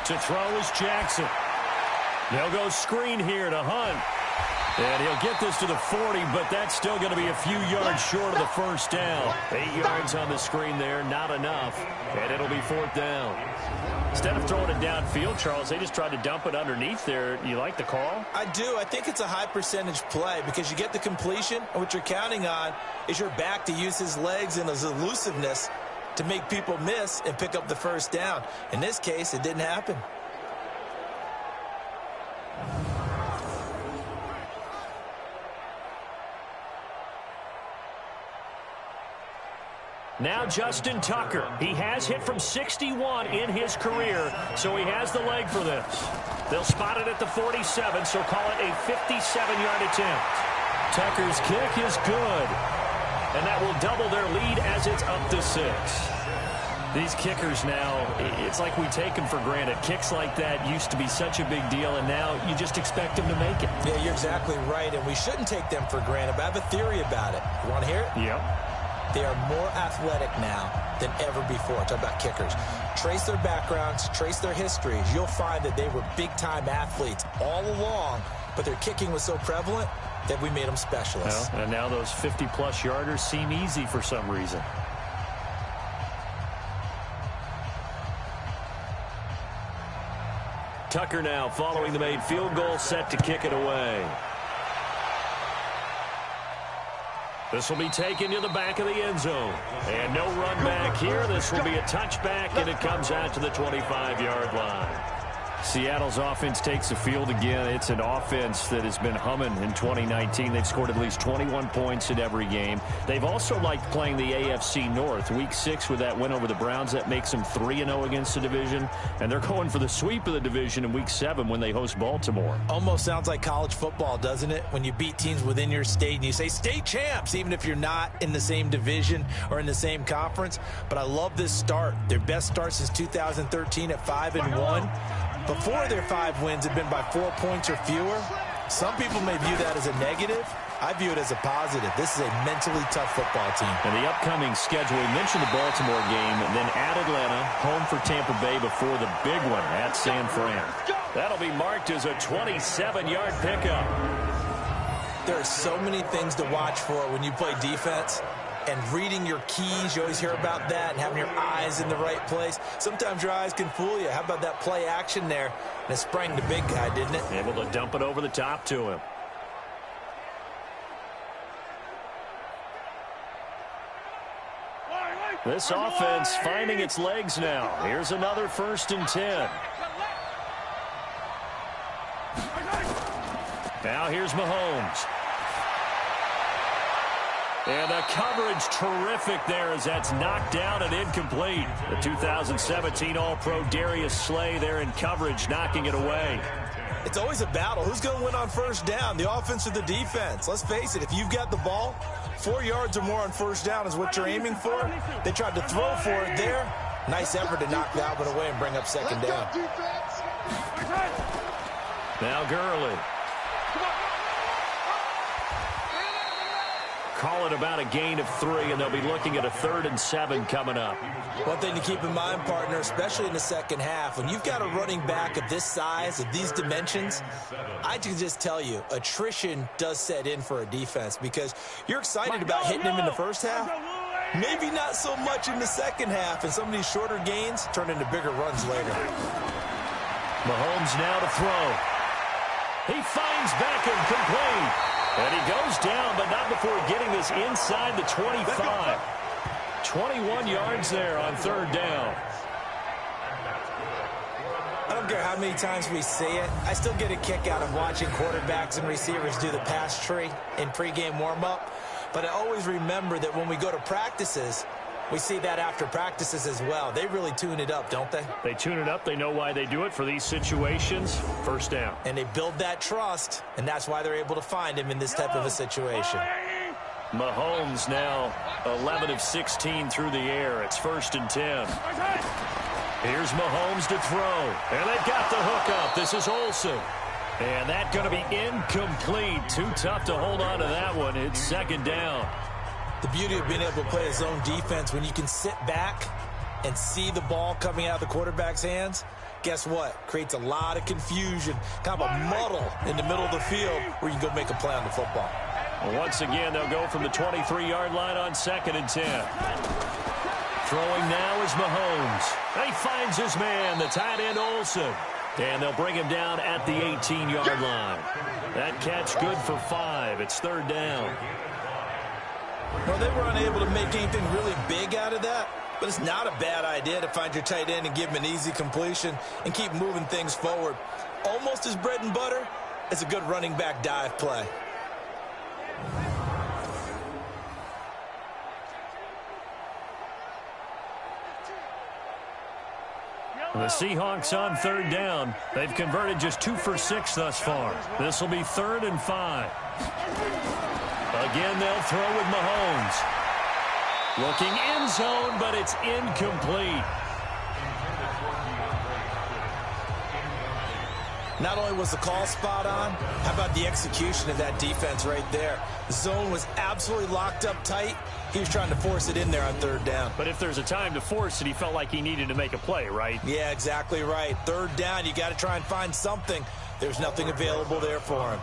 To throw is Jackson. They'll go screen here to Hunt. And he'll get this to the 40, but that's still going to be a few yards short of the first down. 8 yards on the screen there, not enough. And it'll be 4th down. Instead of throwing it downfield, Charles, they just tried to dump it underneath there. You like the call? I do. I think it's a high percentage play because you get the completion, and what you're counting on is your back to use his legs and his elusiveness to make people miss and pick up the first down. In this case, it didn't happen. Now Justin Tucker. He has hit from 61 in his career, so he has the leg for this. They'll spot it at the 47, so call it a 57-yard attempt. Tucker's kick is good, and that will double their lead as it's up to 6. These kickers now, it's like we take them for granted. Kicks like that used to be such a big deal, and now you just expect them to make it. Yeah, you're exactly right, and we shouldn't take them for granted, but I have a theory about it. You want to hear it? Yep. They are more athletic now than ever before. Talk about kickers. Trace their backgrounds, trace their histories. You'll find that they were big-time athletes all along, but their kicking was so prevalent that we made them specialists. Well, and now those 50-plus yarders seem easy for some reason. Tucker now following the made field goal, set to kick it away. This will be taken to the back of the end zone. And no run back here. This will be a touchback, and it comes out to the 25-yard line. Seattle's offense takes the field again. It's an offense that has been humming in 2019. They've scored at least 21 points in every game. They've also liked playing the AFC North. Week 6 with that win over the Browns, that makes them 3-0 against the division. And they're going for the sweep of the division in Week 7 when they host Baltimore. Almost sounds like college football, doesn't it? When you beat teams within your state and you say state champs, even if you're not in the same division or in the same conference. But I love this start. Their best start since 2013 at 5-1. Before their 5 wins have been by 4 points or fewer. Some people may view that as a negative. I view it as a positive. This is a mentally tough football team. And the upcoming schedule, we mentioned the Baltimore game, then at Atlanta, home for Tampa Bay before the big one at San Fran. That'll be marked as a 27-yard pickup. There are so many things to watch for when you play defense. And reading your keys, you always hear about that, and having your eyes in the right place. Sometimes your eyes can fool you. How about that play action there? And it sprang the big guy, didn't it? Able to dump it over the top to him. This offense finding its legs now. Here's another 1st and 10. Now here's Mahomes. And the coverage terrific there as that's knocked down and incomplete. The 2017 All-Pro Darius Slay there in coverage, knocking it away. It's always a battle. Who's going to win on 1st down, the offense or the defense? Let's face it, if you've got the ball, 4 yards or more on 1st down is what you're aiming for. They tried to throw for it there. Nice effort to knock that one away and bring up 2nd down. Now Gurley. Call it about a gain of 3, and they'll be looking at a 3rd and 7 coming up. One thing to keep in mind, partner, especially in the second half, when you've got a running back of this size, of these dimensions, I can just tell you, attrition does set in for a defense because you're excited about hitting him in the first half. Maybe not so much in the second half, and some of these shorter gains turn into bigger runs later. Mahomes now to throw. He finds Beckham complete. And he goes down, but not before getting this inside the 25. 21 yards there on 3rd down. I don't care how many times we say it. I still get a kick out of watching quarterbacks and receivers do the pass tree in pregame warm-up. But I always remember that when we go to practices, we see that after practices as well. They really tune it up, don't they? They tune it up. They know why they do it for these situations. 1st down. And they build that trust, and that's why they're able to find him in this type of a situation. Mahomes now 11 of 16 through the air. It's 1st and 10. Here's Mahomes to throw. And they've got the hook up. This is Olsen. And that's going to be incomplete. Too tough to hold on to that one. It's 2nd down. The beauty of being able to play a zone defense when you can sit back and see the ball coming out of the quarterback's hands, guess what? Creates a lot of confusion, kind of a muddle in the middle of the field where you can go make a play on the football. Well, once again, they'll go from the 23-yard line on 2nd and 10. Throwing now is Mahomes. He finds his man, the tight end Olsen. And they'll bring him down at the 18-yard line. That catch good for 5. It's 3rd down. Well, they were unable to make anything really big out of that, but it's not a bad idea to find your tight end and give him an easy completion and keep moving things forward. Almost as bread and butter as a good running back dive play. The Seahawks on third down. They've converted just 2 for 6 thus far. This will be 3rd and 5. Again, they'll throw with Mahomes. Looking end zone, but it's incomplete. Not only was the call spot on, how about the execution of that defense right there? The zone was absolutely locked up tight. He was trying to force it in there on 3rd down. But if there's a time to force it, he felt like he needed to make a play, right? Yeah, exactly right. 3rd down, you got to try and find something. There's nothing available there for him.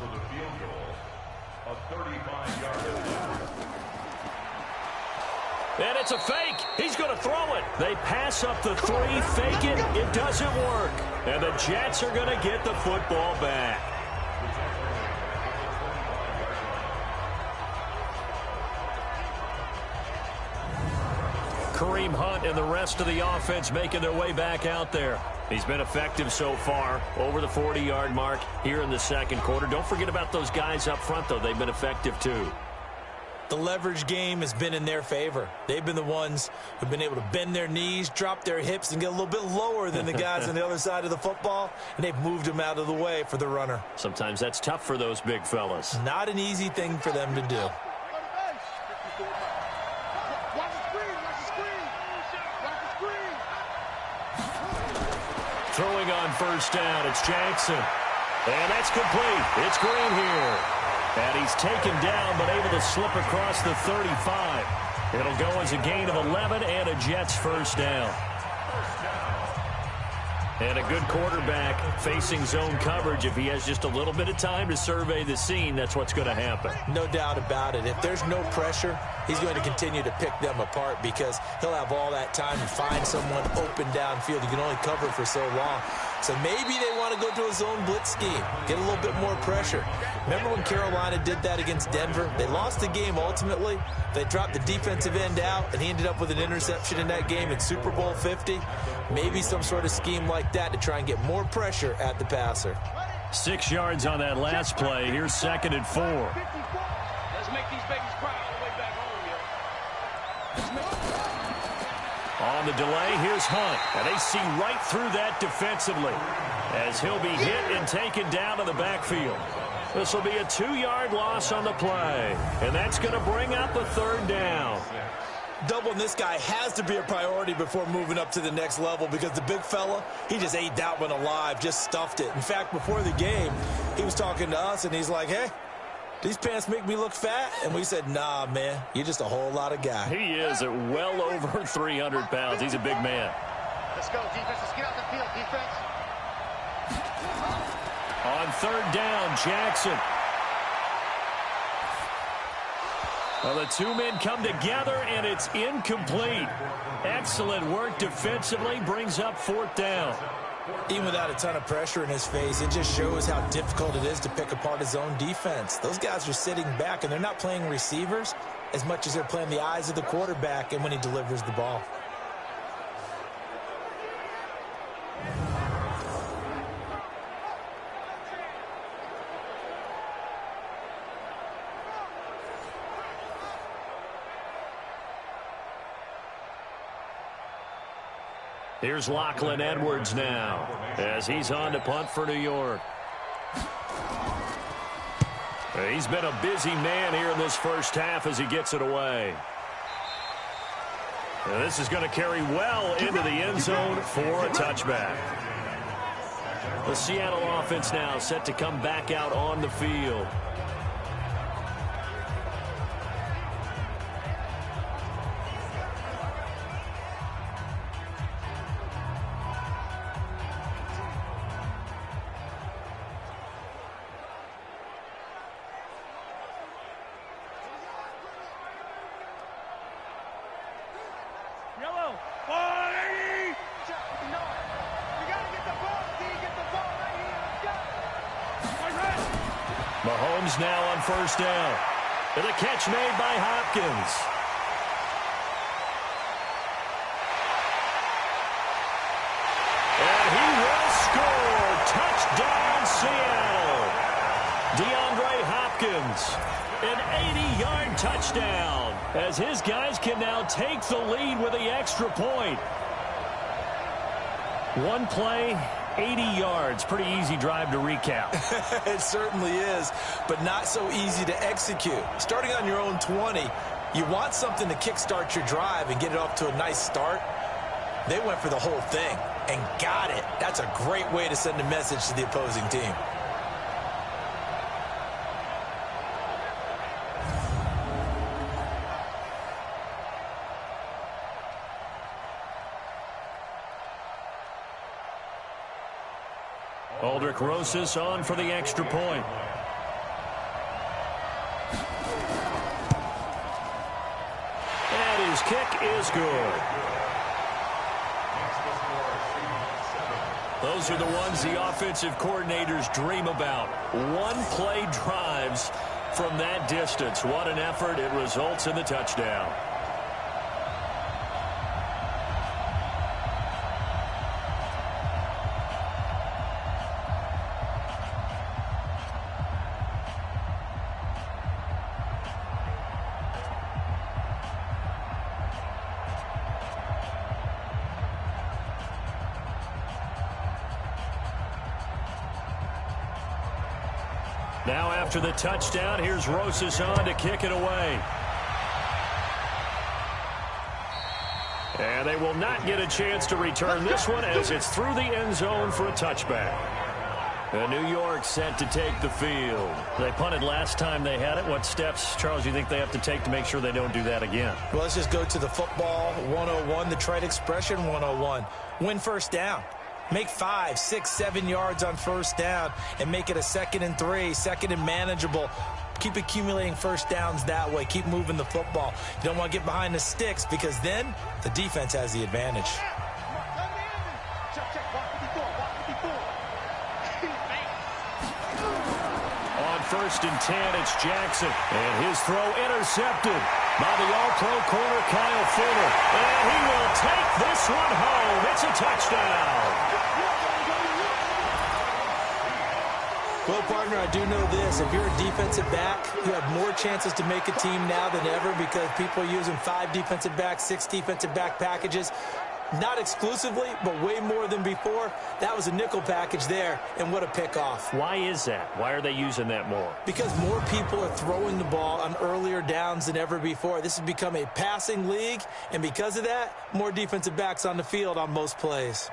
And it's a fake. He's going to throw it. They pass up the 3, fake it. It doesn't work. And the Jets are going to get the football back. Kareem Hunt and the rest of the offense making their way back out there. He's been effective so far, over the 40-yard mark here in the second quarter. Don't forget about those guys up front, though. They've been effective, too. The leverage game has been in their favor. They've been the ones who've been able to bend their knees, drop their hips, and get a little bit lower than the guys on the other side of the football, and they've moved them out of the way for the runner. Sometimes that's tough for those big fellas. Not an easy thing for them to do. Throwing on 1st down, it's Jackson. And that's complete. It's Green here. And he's taken down, but able to slip across the 35. It'll go as a gain of 11 and a Jets 1st down. And a good quarterback facing zone coverage. If he has just a little bit of time to survey the scene, that's what's going to happen. No doubt about it. If there's no pressure, he's going to continue to pick them apart because he'll have all that time to find someone open downfield. He can only cover for so long. So maybe they want to go to a zone blitz scheme, get a little bit more pressure. Remember when Carolina did that against Denver? They lost the game ultimately. They dropped the defensive end out, and he ended up with an interception in that game in Super Bowl 50. Maybe some sort of scheme like that to try and get more pressure at the passer. 6 yards on that last play. Here's 2nd and 4. Let's make these babies cry all the way back home, yo. On the delay, here's Hunt. And they see right through that defensively as he'll be hit and taken down to the backfield. This will be a 2-yard loss on the play. And that's going to bring up a 3rd down. Doubling this guy has to be a priority before moving up to the next level because the big fella, he just ate that one alive, just stuffed it. In fact, before the game, he was talking to us, and he's like, hey, these pants make me look fat? And we said, nah, man, you're just a whole lot of guy. He is at well over 300 pounds. He's a big man. Let's go, defense. Let's get out the field, defense. On 3rd down, Jackson. Well, the 2 men come together, and it's incomplete. Excellent work defensively, brings up 4th down. Even without a ton of pressure in his face, it just shows how difficult it is to pick apart his own defense. Those guys are sitting back, and they're not playing receivers as much as they're playing the eyes of the quarterback and when he delivers the ball. Here's Lachlan Edwards now as he's on to punt for New York. He's been a busy man here in this first half as he gets it away. And this is going to carry well into the end zone for a touchback. The Seattle offense now set to come back out on the field. Mahomes now on 1st down. And the catch made by Hopkins. And he will score. Touchdown, Seattle. DeAndre Hopkins, an 80-yard touchdown, as his guys can now take the lead with the extra point. One play, 80 yards. Pretty easy drive to recap. It certainly is, but not so easy to execute. Starting on your own 20, you want something to kickstart your drive and get it off to a nice start. They went for the whole thing and got it. That's a great way to send a message to the opposing team. Aldrich Rosas on for the extra point. And his kick is good. Those are the ones the offensive coordinators dream about. One-play drives from that distance. What an effort. It results in the touchdown. Now after the touchdown, here's Rosas on to kick it away. And they will not get a chance to return this one as it's through the end zone for a touchback. And New York set to take the field. They punted last time they had it. What steps, Charles, do you think they have to take to make sure they don't do that again? Well, let's just go to the football 101, the trade expression 101. Win first down. Make 5, 6, 7 yards on first down and make it a 2nd and 3, 2nd and manageable. Keep accumulating first downs that way. Keep moving the football. You don't want to get behind the sticks because then the defense has the advantage. On 1st and 10, it's Jackson. And his throw intercepted by the All-Pro corner, Kyle Fuller. And he will take this one home. It's a touchdown. Well, partner, I do know this. If you're a defensive back, you have more chances to make a team now than ever because people are using 5 defensive backs, 6 defensive back packages. Not exclusively, but way more than before. That was a nickel package there, and what a pickoff. Why is that? Why are they using that more? Because more people are throwing the ball on earlier downs than ever before. This has become a passing league, and because of that, more defensive backs on the field on most plays.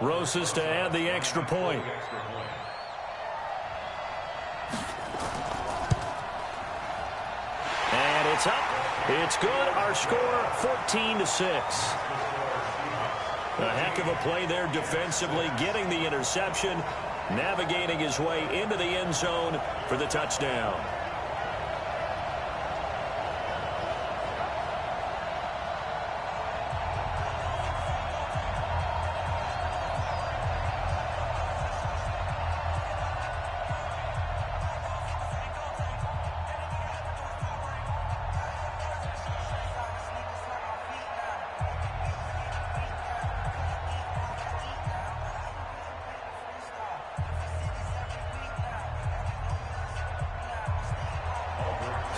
Rosas to add the extra point. And it's up. It's good. Our score, 14-6. A heck of a play there defensively, getting the interception, navigating his way into the end zone for the touchdown.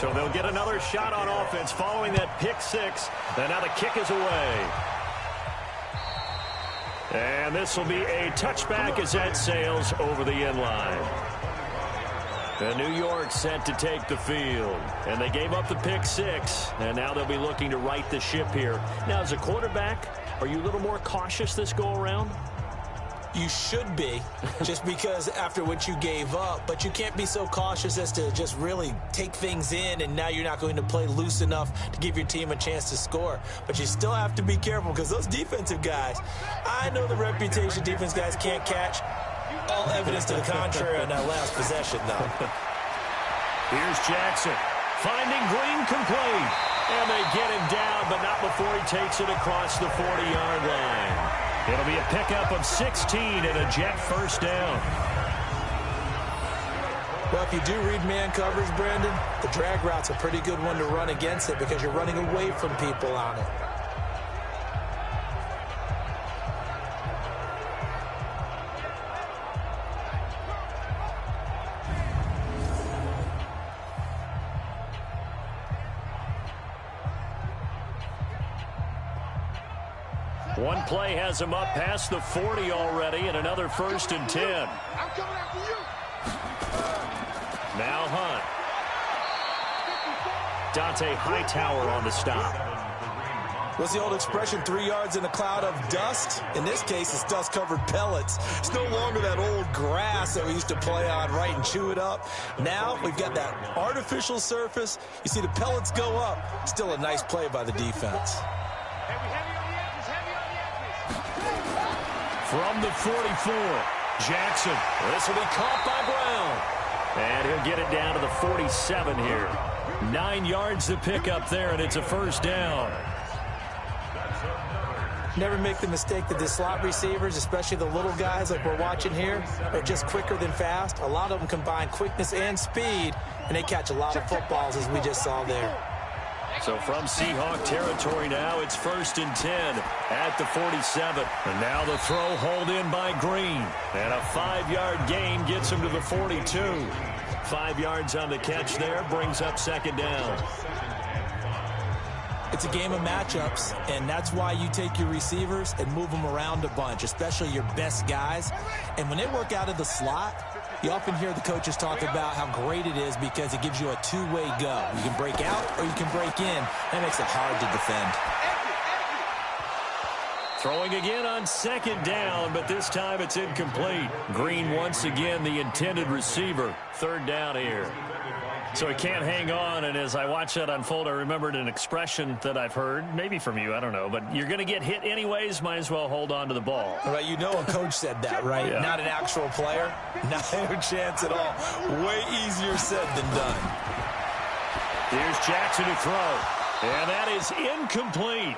So they'll get another shot on offense following that pick 6. And now the kick is away. And this will be a touchback as that sails over the end line. And New York set to take the field. And they gave up the pick 6. And now they'll be looking to right the ship here. Now, as a quarterback, are you a little more cautious this go around? You should be, just because after what you gave up. But you can't be so cautious as to just really take things in, and now you're not going to play loose enough to give your team a chance to score. But you still have to be careful because those defensive guys, I know the reputation defense guys can't catch. All evidence to the contrary on that last possession, though. Here's Jackson, finding Green complete. And they get him down, but not before he takes it across the 40-yard line. It'll be a pickup of 16 and a Jet first down. Well, if you do read man coverage, Brandon, the drag route's a pretty good one to run against it because you're running away from people on it. One play has him up past the 40 already, and another 1st and 10. I'm coming after you. Now Hunt. Dante Hightower on the stop. What's the old expression, 3 yards in a cloud of dust? In this case, it's dust-covered pellets. It's no longer that old grass that we used to play on, right, and chew it up. Now we've got that artificial surface. You see the pellets go up. Still a nice play by the defense. From the 44, Jackson. This will be caught by Brown. And he'll get it down to the 47 here. 9 yards to pick up there, and it's a first down. Never make the mistake that the slot receivers, especially the little guys like we're watching here, are just quicker than fast. A lot of them combine quickness and speed, and they catch a lot of footballs, as we just saw there. So from Seahawk territory now, it's 1st and 10 at the 47. And now the throw hauled in by Green. And a 5-yard gain gets him to the 42. 5 yards on the catch there, brings up 2nd down. It's a game of matchups, and that's why you take your receivers and move them around a bunch, especially your best guys. And when they work out of the slot, you often hear the coaches talk about how great it is because it gives you a two-way go. You can break out or you can break in. That makes it hard to defend. Throwing again on 2nd down, but this time it's incomplete. Green once again the intended receiver. 3rd down here. So he can't hang on, and as I watch that unfold, I remembered an expression that I've heard, maybe from you, I don't know, but you're going to get hit anyways, might as well hold on to the ball. All right, you know a coach said that, right? Yeah. Not an actual player. Not a chance at all. Way easier said than done. Here's Jackson to throw, and that is incomplete.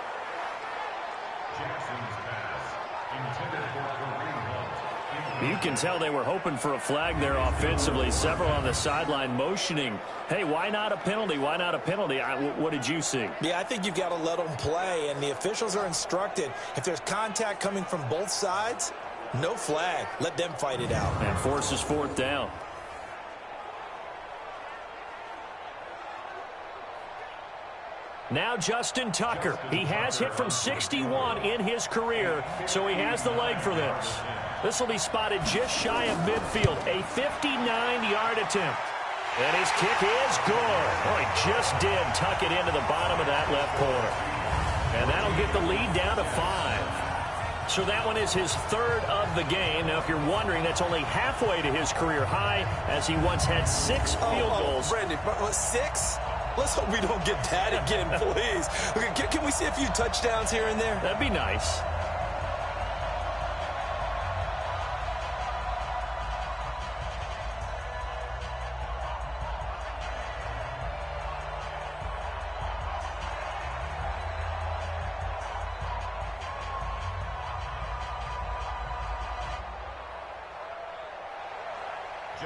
You can tell they were hoping for a flag there offensively. Several on the sideline motioning, hey, why not a penalty? Why not a penalty? What did you see? Yeah, I think you've got to let them play, and the officials are instructed. If there's contact coming from both sides, no flag. Let them fight it out. And forces 4th down. Now Justin Tucker. He has hit from 61 in his career, so he has the leg for this. This will be spotted just shy of midfield. A 59-yard attempt. And his kick is good. Oh, he just did tuck it into the bottom of that left corner. And that'll get the lead down to 5. So that one is his 3rd of the game. Now, if you're wondering, that's only halfway to his career high, as he once had 6 field goals. Brandon, 6? Let's hope we don't get that again, please. Okay, can we see a few touchdowns here and there? That'd be nice.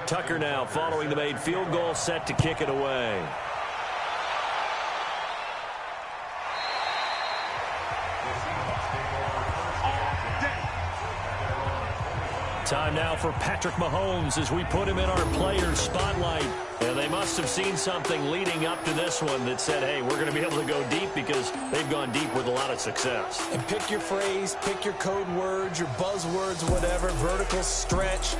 Tucker now following the made field goal, set to kick it away. Time now for Patrick Mahomes as we put him in our player spotlight. And they must have seen something leading up to this one that said, hey, we're going to be able to go deep because they've gone deep with a lot of success. And pick your phrase, pick your code words, your buzzwords, whatever, vertical stretch,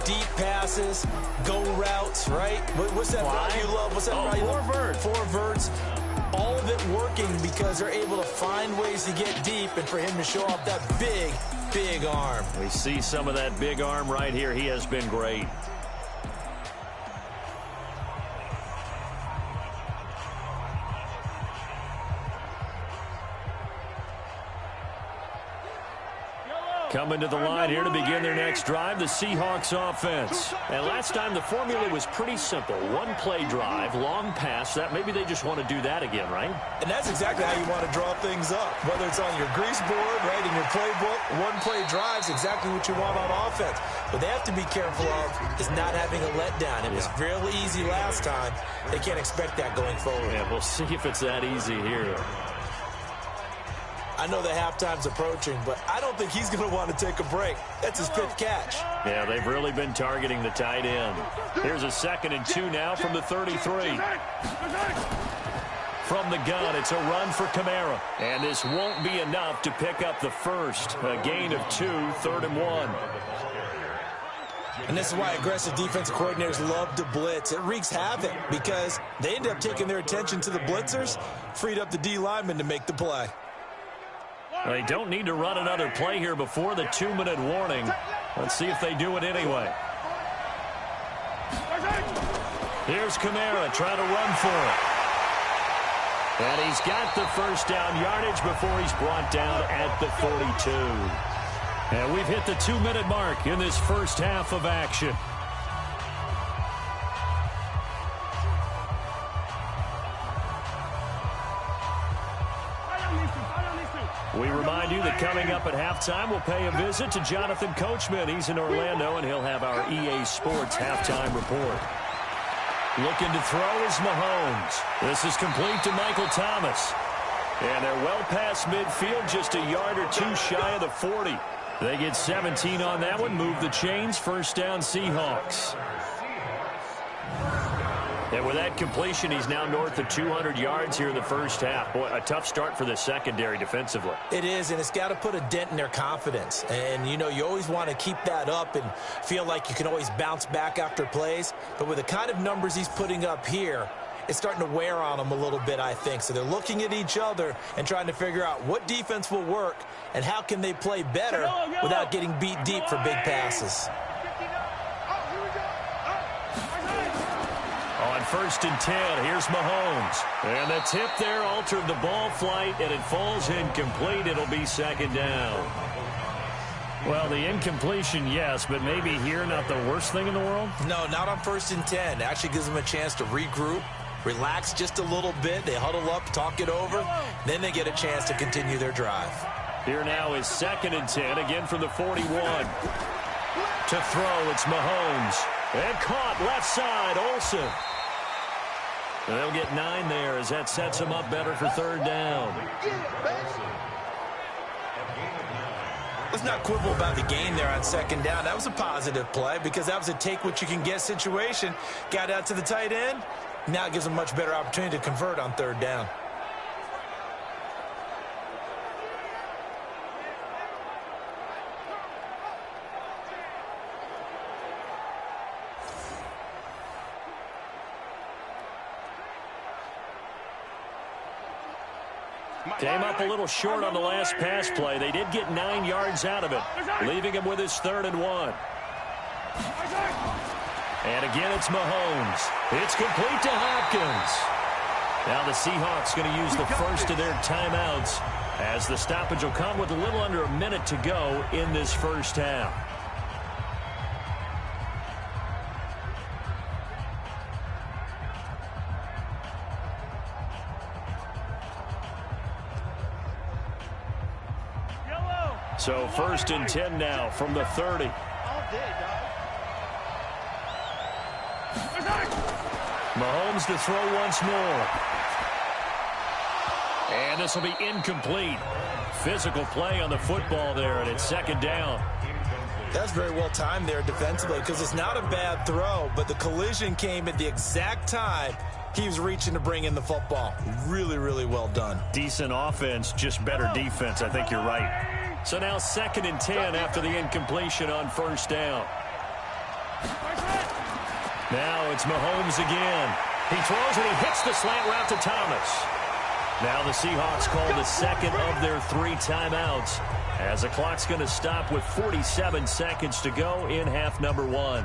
deep passes, go routes, right? What's that route you love? What's that route you love? 4 verts. 4 verts. All of it working because they're able to find ways to get deep and for him to show off that big arm. We see some of that big arm right here. He has been great. Coming to the line here to begin their next drive, the Seahawks offense. And last time the formula was pretty simple. One play drive, long pass. That maybe they just want to do that again, right? And that's exactly how you want to draw things up. Whether it's on your grease board, right, in your playbook, one play drive is exactly what you want on offense. What they have to be careful of is not having a letdown. It was fairly easy last time. They can't expect that going forward. Yeah, we'll see if it's that easy here. I know the halftime's approaching, but I don't think he's going to want to take a break. That's his fifth catch. Yeah, they've really been targeting the tight end. Here's a 2nd and 2 now from the 33. From the gun, it's a run for Kamara. And this won't be enough to pick up the first. A gain of 2, 3rd and 1. And this is why aggressive defensive coordinators love to blitz. It wreaks havoc because they end up taking their attention to the blitzers, freed up the D lineman to make the play. They don't need to run another play here before the 2-minute warning. Let's see if they do it anyway. Here's Kamara trying to run for it. And he's got the first down yardage before he's brought down at the 42. And we've hit the 2-minute mark in this first half of action. We remind you that coming up at halftime, we'll pay a visit to Jonathan Coachman. He's in Orlando, and he'll have our EA Sports halftime report. Looking to throw is Mahomes. This is complete to Michael Thomas. And they're well past midfield, just a yard or two shy of the 40. They get 17 on that one, move the chains, first down Seahawks. And with that completion, he's now north of 200 yards here in the first half. Boy, a tough start for the secondary defensively. It is, and it's got to put a dent in their confidence. And, you know, you always want to keep that up and feel like you can always bounce back after plays. But with the kind of numbers he's putting up here, it's starting to wear on them a little bit, I think. So they're looking at each other and trying to figure out what defense will work and how can they play better without getting beat deep for big passes. On 1st and 10, here's Mahomes. And the tip there altered the ball flight, and it falls incomplete. It'll be 2nd down. Well, the incompletion, yes, but maybe here not the worst thing in the world? No, not on 1st and 10. It actually gives them a chance to regroup, relax just a little bit. They huddle up, talk it over. Then they get a chance to continue their drive. Here now is 2nd and 10, again from the 41. To throw, it's Mahomes. And caught left side, Olsen. And they'll get 9 there as that sets them up better for 3rd down. Let's not quibble about the gain there on 2nd down. That was a positive play because that was a take-what-you-can-get situation. Got out to the tight end. Now it gives them a much better opportunity to convert on 3rd down. Came up a little short on the last pass play. They did get 9 yards out of it, leaving him with his 3rd and 1. And again, it's Mahomes. It's complete to Hopkins. Now the Seahawks going to use the first of their timeouts as the stoppage will come with a little under a minute to go in this first half. So 1st and 10 now from the 30. Mahomes to throw once more. And this will be incomplete. Physical play on the football there, and it's 2nd down. That's very well timed there defensively because it's not a bad throw, but the collision came at the exact time he was reaching to bring in the football. Really, really well done. Decent offense, just better defense. I think you're right. So now 2nd and 10 after the incompletion on 1st down. Now it's Mahomes again. He throws and he hits the slant route to Thomas. Now the Seahawks call the 2nd of their 3 timeouts as the clock's going to stop with 47 seconds to go in half number 1.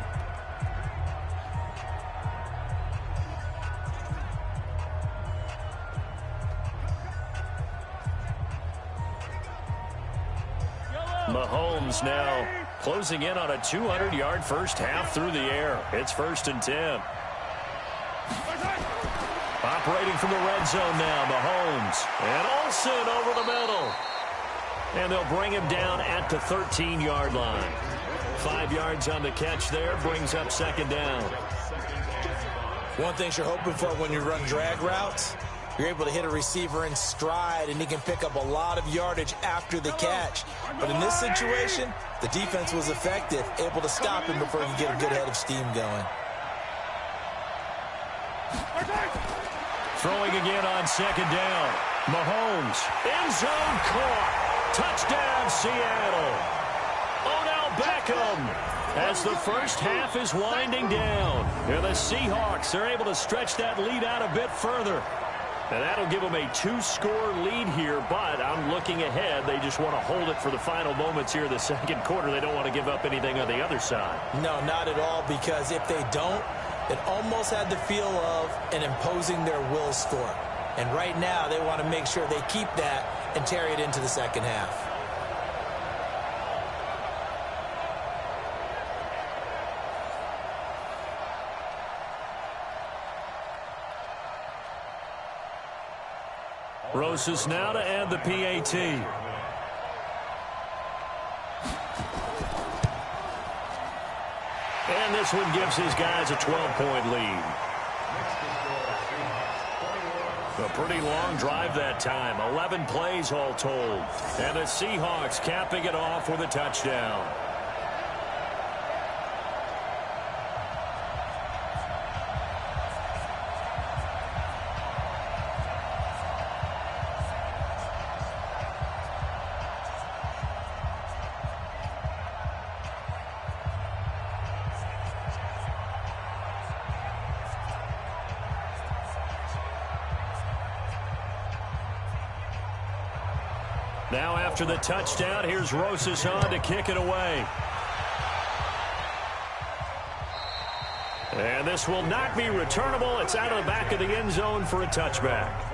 Mahomes now closing in on a 200-yard first half through the air. It's 1st and 10. Operating from the red zone now, Mahomes. And Olsen over the middle. And they'll bring him down at the 13-yard line. 5 yards on the catch there, brings up 2nd down. One thing you're hoping for when you run drag routes, you're able to hit a receiver in stride, and he can pick up a lot of yardage after the catch. But in this situation, the defense was effective, able to stop him before he could get a good head of steam going. Throwing again on 2nd down. Mahomes, end zone caught. Touchdown, Seattle. Odell Beckham as the first half is winding down. And the Seahawks are able to stretch that lead out a bit further. And that'll give them a 2-score lead here, but I'm looking ahead. They just want to hold it for the final moments here in the 2nd quarter. They don't want to give up anything on the other side. No, not at all, because if they don't, it almost had the feel of an imposing their will score. And right now, they want to make sure they keep that and carry it into the 2nd half. Rosas now to add the PAT. And this one gives his guys a 12-point lead. A pretty long drive that time. 11 plays all told. And the Seahawks capping it off with a touchdown. Now after the touchdown, here's Rosas on to kick it away. And this will not be returnable. It's out of the back of the end zone for a touchback.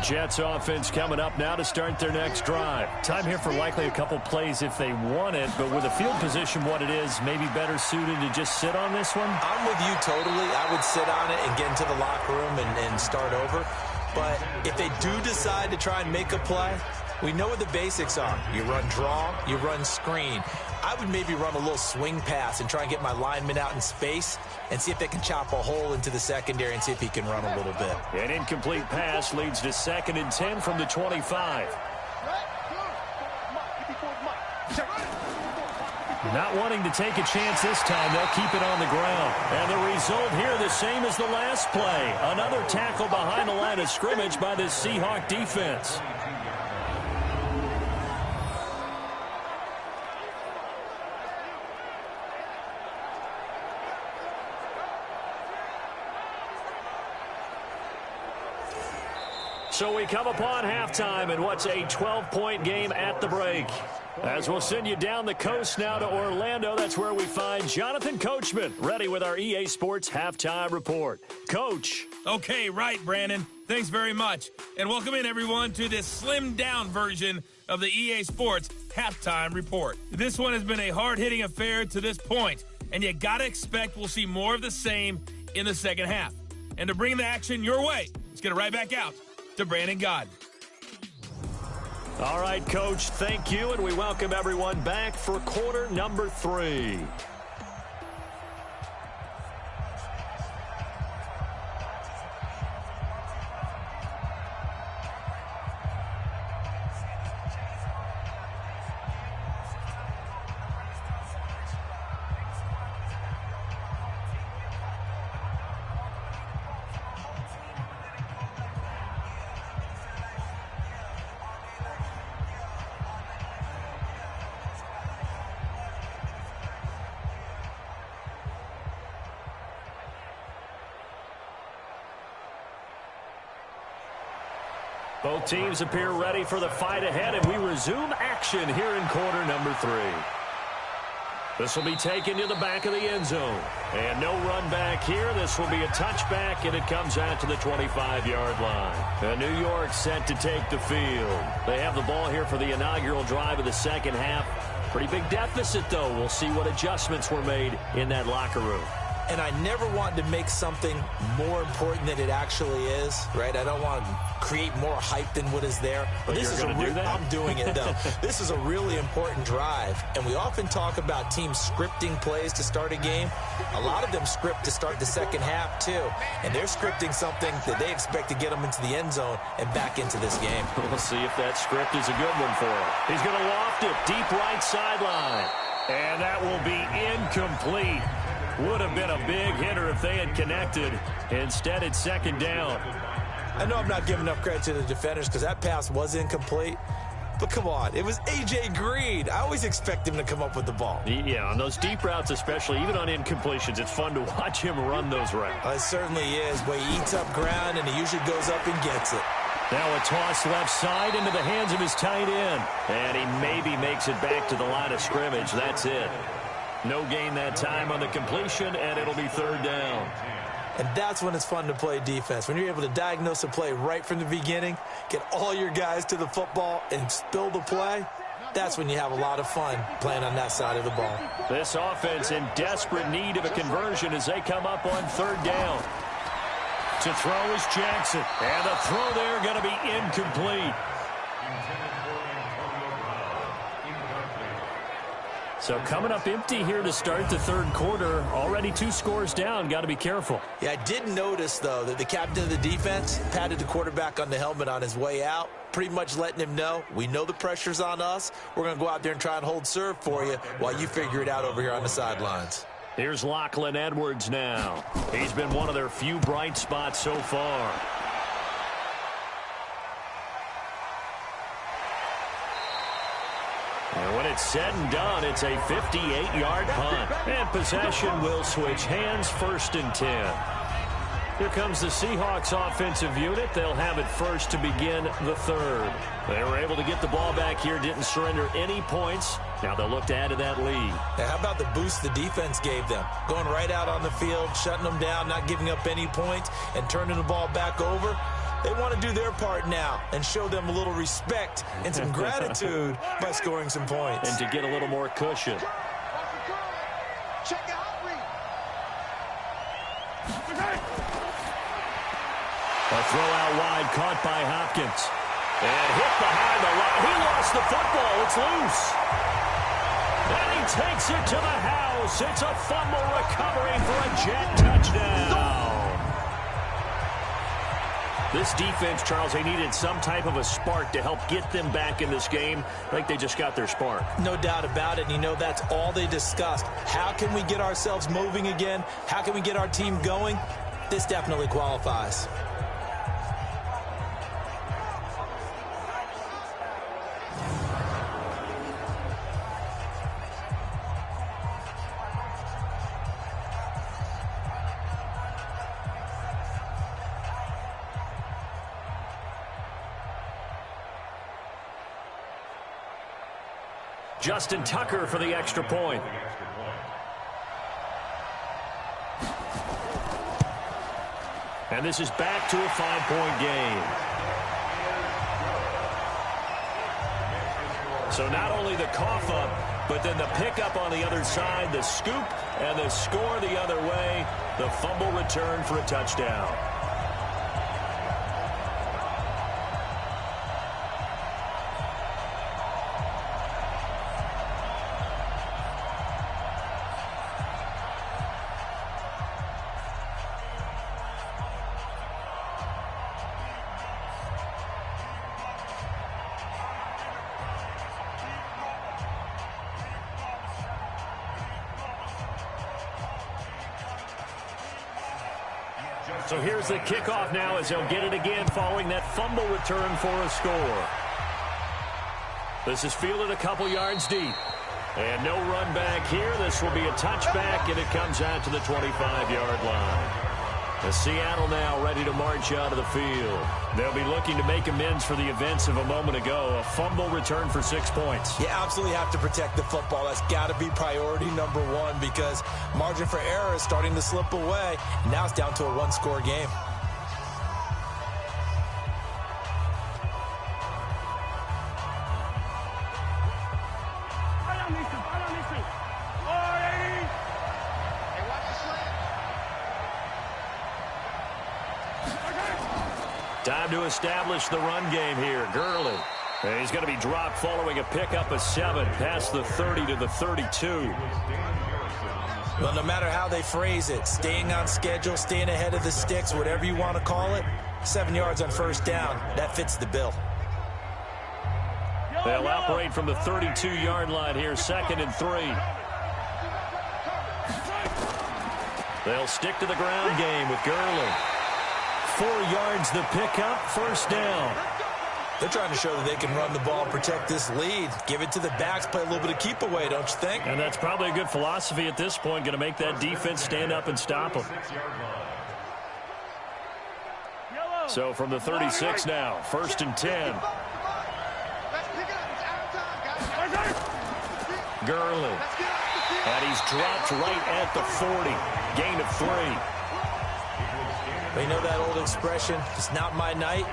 Jets offense coming up now to start their next drive. Time here for likely a couple plays if they want it, but with the field position what it is, maybe better suited to just sit on this one? I'm with you totally. I would sit on it and get into the locker room and start over. But if they do decide to try and make a play, we know what the basics are. You run draw, you run screen. I would maybe run a little swing pass and try and get my lineman out in space and see if they can chop a hole into the secondary and see if he can run a little bit. An incomplete pass leads to 2nd and 10 from the 25. Not wanting to take a chance this time. They'll keep it on the ground. And the result here the same as the last play. Another tackle behind the line of scrimmage by the Seahawk defense. So we come upon halftime in what's a 12-point game at the break. As we'll send you down the coast now to Orlando, that's where we find Jonathan Coachman, ready with our EA Sports Halftime Report. Coach. Okay, right, Brandon. Thanks very much. And welcome in, everyone, to this slimmed-down version of the EA Sports Halftime Report. This one has been a hard-hitting affair to this point, and you got to expect we'll see more of the same in the second half. And to bring the action your way, let's get it right back out to Brandon Gaudin. All right, Coach, thank you, and we welcome everyone back for quarter number 3. Both teams appear ready for the fight ahead, and we resume action here in quarter number 3. This will be taken to the back of the end zone. And no run back here. This will be a touchback, and it comes out to the 25-yard line. And New York set to take the field. They have the ball here for the inaugural drive of the second half. Pretty big deficit, though. We'll see what adjustments were made in that locker room. And I never wanted to make something more important than it actually is, right? I don't want to create more hype than what is there. But this is I'm doing it, though. This is a really important drive. And we often talk about teams scripting plays to start a game. A lot of them script to start the second half, too. And they're scripting something that they expect to get them into the end zone and back into this game. We'll see if that script is a good one for him. He's going to loft it deep right sideline. And that will be incomplete. Would have been a big hitter if they had connected. Instead, it's second down. I know I'm not giving enough credit to the defenders because that pass was incomplete. But come on, it was A.J. Green. I always expect him to come up with the ball. Yeah, on those deep routes especially, even on incompletions, it's fun to watch him run those routes. It certainly is. But he eats up ground, and he usually goes up and gets it. Now a toss left side into the hands of his tight end. And he maybe makes it back to the line of scrimmage. That's it. No gain that time on the completion, and it'll be third down. And that's when it's fun to play defense. When you're able to diagnose a play right from the beginning, get all your guys to the football, and spill the play, that's when you have a lot of fun playing on that side of the ball. This offense in desperate need of a conversion as they come up on third down. To throw is Jackson. And the throw there going to be incomplete. So coming up empty here to start the third quarter. Already 2 scores down. Got to be careful. Yeah, I did notice, though, that the captain of the defense patted the quarterback on the helmet on his way out, pretty much letting him know, we know the pressure's on us. We're going to go out there and try and hold serve for you while you figure it out over here on the sidelines. Here's Lachlan Edwards now. He's been one of their few bright spots so far. And when it's said and done, it's a 58-yard punt. And possession will switch hands, 1st and 10. Here comes the Seahawks offensive unit. They'll have it first to begin the third. They were able to get the ball back here, didn't surrender any points. Now they'll look to add to that lead. Now, how about the boost the defense gave them? Going right out on the field, shutting them down, not giving up any points, and turning the ball back over. They want to do their part now and show them a little respect and some gratitude by scoring some points. And to get a little more cushion. Check out. A throw out wide caught by Hopkins. And hit behind the line. He lost the football. It's loose. And he takes it to the house. It's a fumble recovery for a Jet touchdown. This defense, Charles, they needed some type of a spark to help get them back in this game. I think they just got their spark. No doubt about it. And you know, that's all they discussed. How can we get ourselves moving again? How can we get our team going? This definitely qualifies. Justin Tucker for the extra point. And this is back to a 5-point game. So not only the cough up, but then the pickup on the other side, the scoop, and the score the other way. The fumble return for a touchdown. So here's the kickoff now as they'll get it again following that fumble return for a score. This is fielded a couple yards deep. And no run back here. This will be a touchback, and it comes out to the 25-yard line. Seattle now ready to march out of the field. They'll be looking to make amends for the events of a moment ago. A fumble return for 6 points. You absolutely have to protect the football. That's got to be priority number one because margin for error is starting to slip away. Now it's down to a one-score game. Time to establish the run game here. Gurley. And he's going to be dropped following a pickup of 7 past the 30 to the 32. Well, no matter how they phrase it, staying on schedule, staying ahead of the sticks, whatever you want to call it, 7 yards on first down, that fits the bill. They'll operate from the 32-yard line here, 2nd and 3. They'll stick to the ground game with Gurley. 4 yards the pickup, first down. They're trying to show that they can run the ball and protect this lead. Give it to the backs, play a little bit of keep away, don't you think? And that's probably a good philosophy at this point, going to make that defense stand up and stop them. So from the 36 now, 1st and 10. Gurley. And he's dropped right at the 40. Gain of 3. But you know that old expression, it's not my night?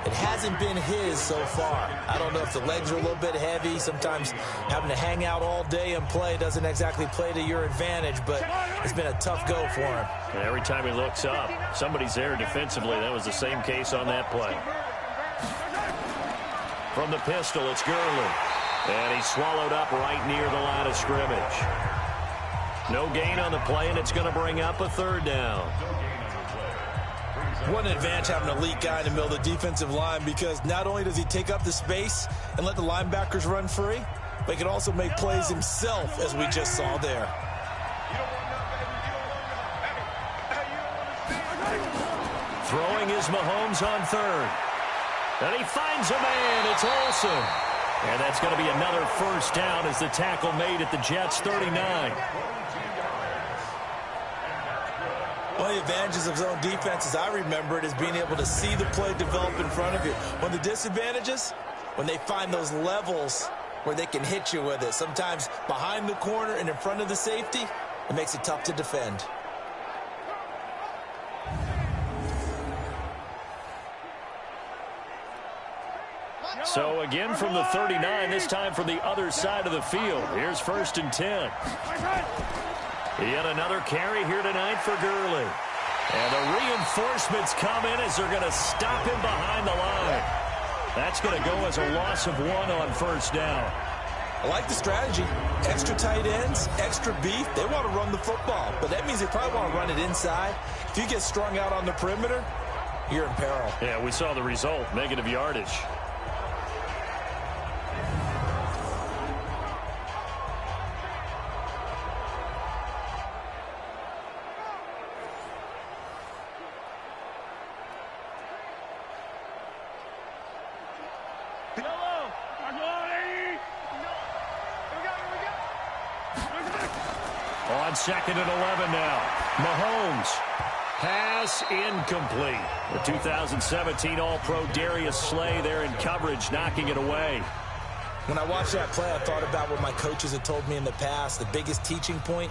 It hasn't been his so far. I don't know if the legs are a little bit heavy. Sometimes having to hang out all day and play doesn't exactly play to your advantage, but it's been a tough go for him. And every time he looks up, somebody's there defensively. That was the same case on that play. From the pistol, it's Gurley. And he's swallowed up right near the line of scrimmage. No gain on the play, and it's going to bring up a 3rd down. What an advantage having an elite guy in the middle of the defensive line because not only does he take up the space and let the linebackers run free, but he can also make plays himself, as we just saw there. Throwing is Mahomes on 3rd. And he finds a man. It's Olsen. And that's going to be another first down as the tackle made at the Jets' 39. One of the advantages of zone defense, as I remember it, is being able to see the play develop in front of you. One of the disadvantages, when they find those levels where they can hit you with it. Sometimes behind the corner and in front of the safety, it makes it tough to defend. So again from the 39, this time from the other side of the field. Here's 1st and 10. Yet another carry here tonight for Gurley. And the reinforcements come in as they're going to stop him behind the line. That's going to go as a loss of 1 on first down. I like the strategy. Extra tight ends, extra beef. They want to run the football, but that means they probably want to run it inside. If you get strung out on the perimeter, you're in peril. Yeah, we saw the result, negative yardage. On 2nd and 11 now. Mahomes. Pass incomplete. The 2017 All-Pro Darius Slay there in coverage, knocking it away. When I watched that play, I thought about what my coaches had told me in the past. The biggest teaching point,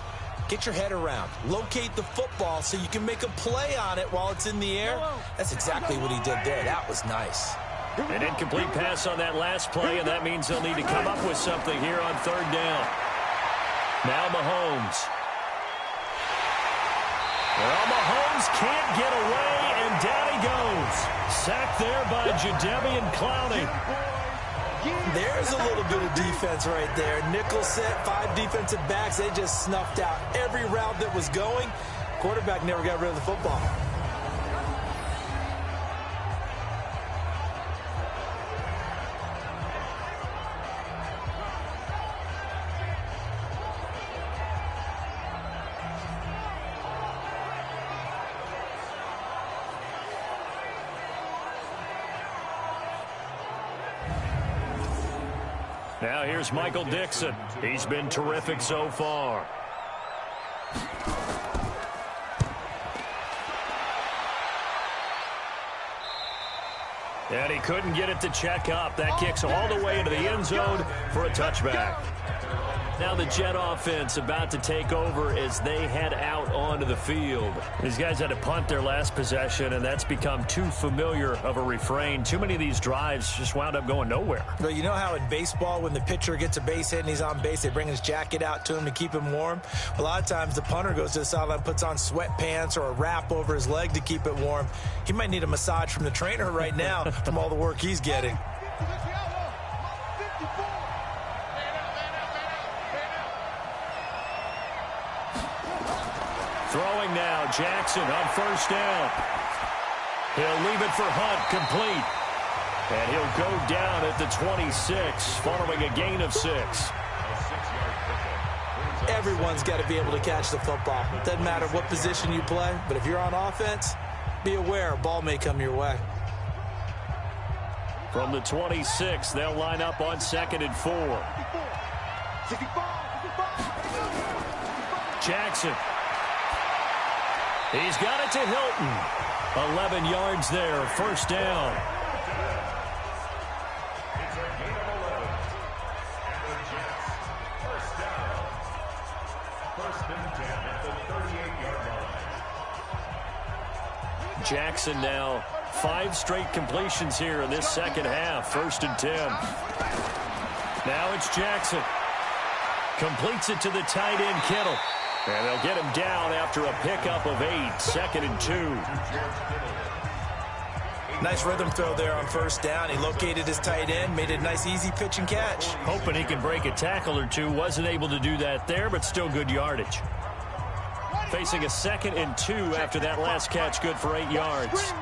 get your head around. Locate the football so you can make a play on it while it's in the air. That's exactly what he did there. That was nice. An incomplete pass on that last play, and that means they'll need to come up with something here on 3rd down. Now Mahomes. Well, Mahomes can't get away, and down he goes. Sacked there by Jadeveon Clowney. There's a little bit of defense right there. Nickel set, 5 defensive backs. They just snuffed out every route that was going. Quarterback never got rid of the football. Now here's Michael Dixon. He's been terrific so far. And he couldn't get it to check up. That kicks all the way into the end zone for a touchback. Now the Jet offense about to take over as they head out onto the field. These guys had to punt their last possession, and that's become too familiar of a refrain. Too many of these drives just wound up going nowhere. Well, you know how in baseball when the pitcher gets a base hit and he's on base, they bring his jacket out to him to keep him warm? A lot of times the punter goes to the sideline, puts on sweatpants or a wrap over his leg to keep it warm. He might need a massage from the trainer right now from all the work he's getting. Throwing now, Jackson on first down. He'll leave it for Hunt, complete. And he'll go down at the 26, following a gain of 6. Everyone's got to be able to catch the football. Doesn't matter what position you play, but if you're on offense, be aware a ball may come your way. From the 26, they'll line up on 2nd and 4. Jackson. He's got it to Hilton. 11 yards there, first down. Jackson now 5 straight completions here in this second half. 1st and 10. Now it's Jackson. Completes it to the tight end, Kittle. And they'll get him down after a pickup of 8. 2nd and 2. Nice rhythm throw there on first down. He located his tight end, made it a nice easy pitch and catch. Hoping he can break a tackle or two. Wasn't able to do that there, but still good yardage. Facing a 2nd and 2 after that last catch, good for 8 yards.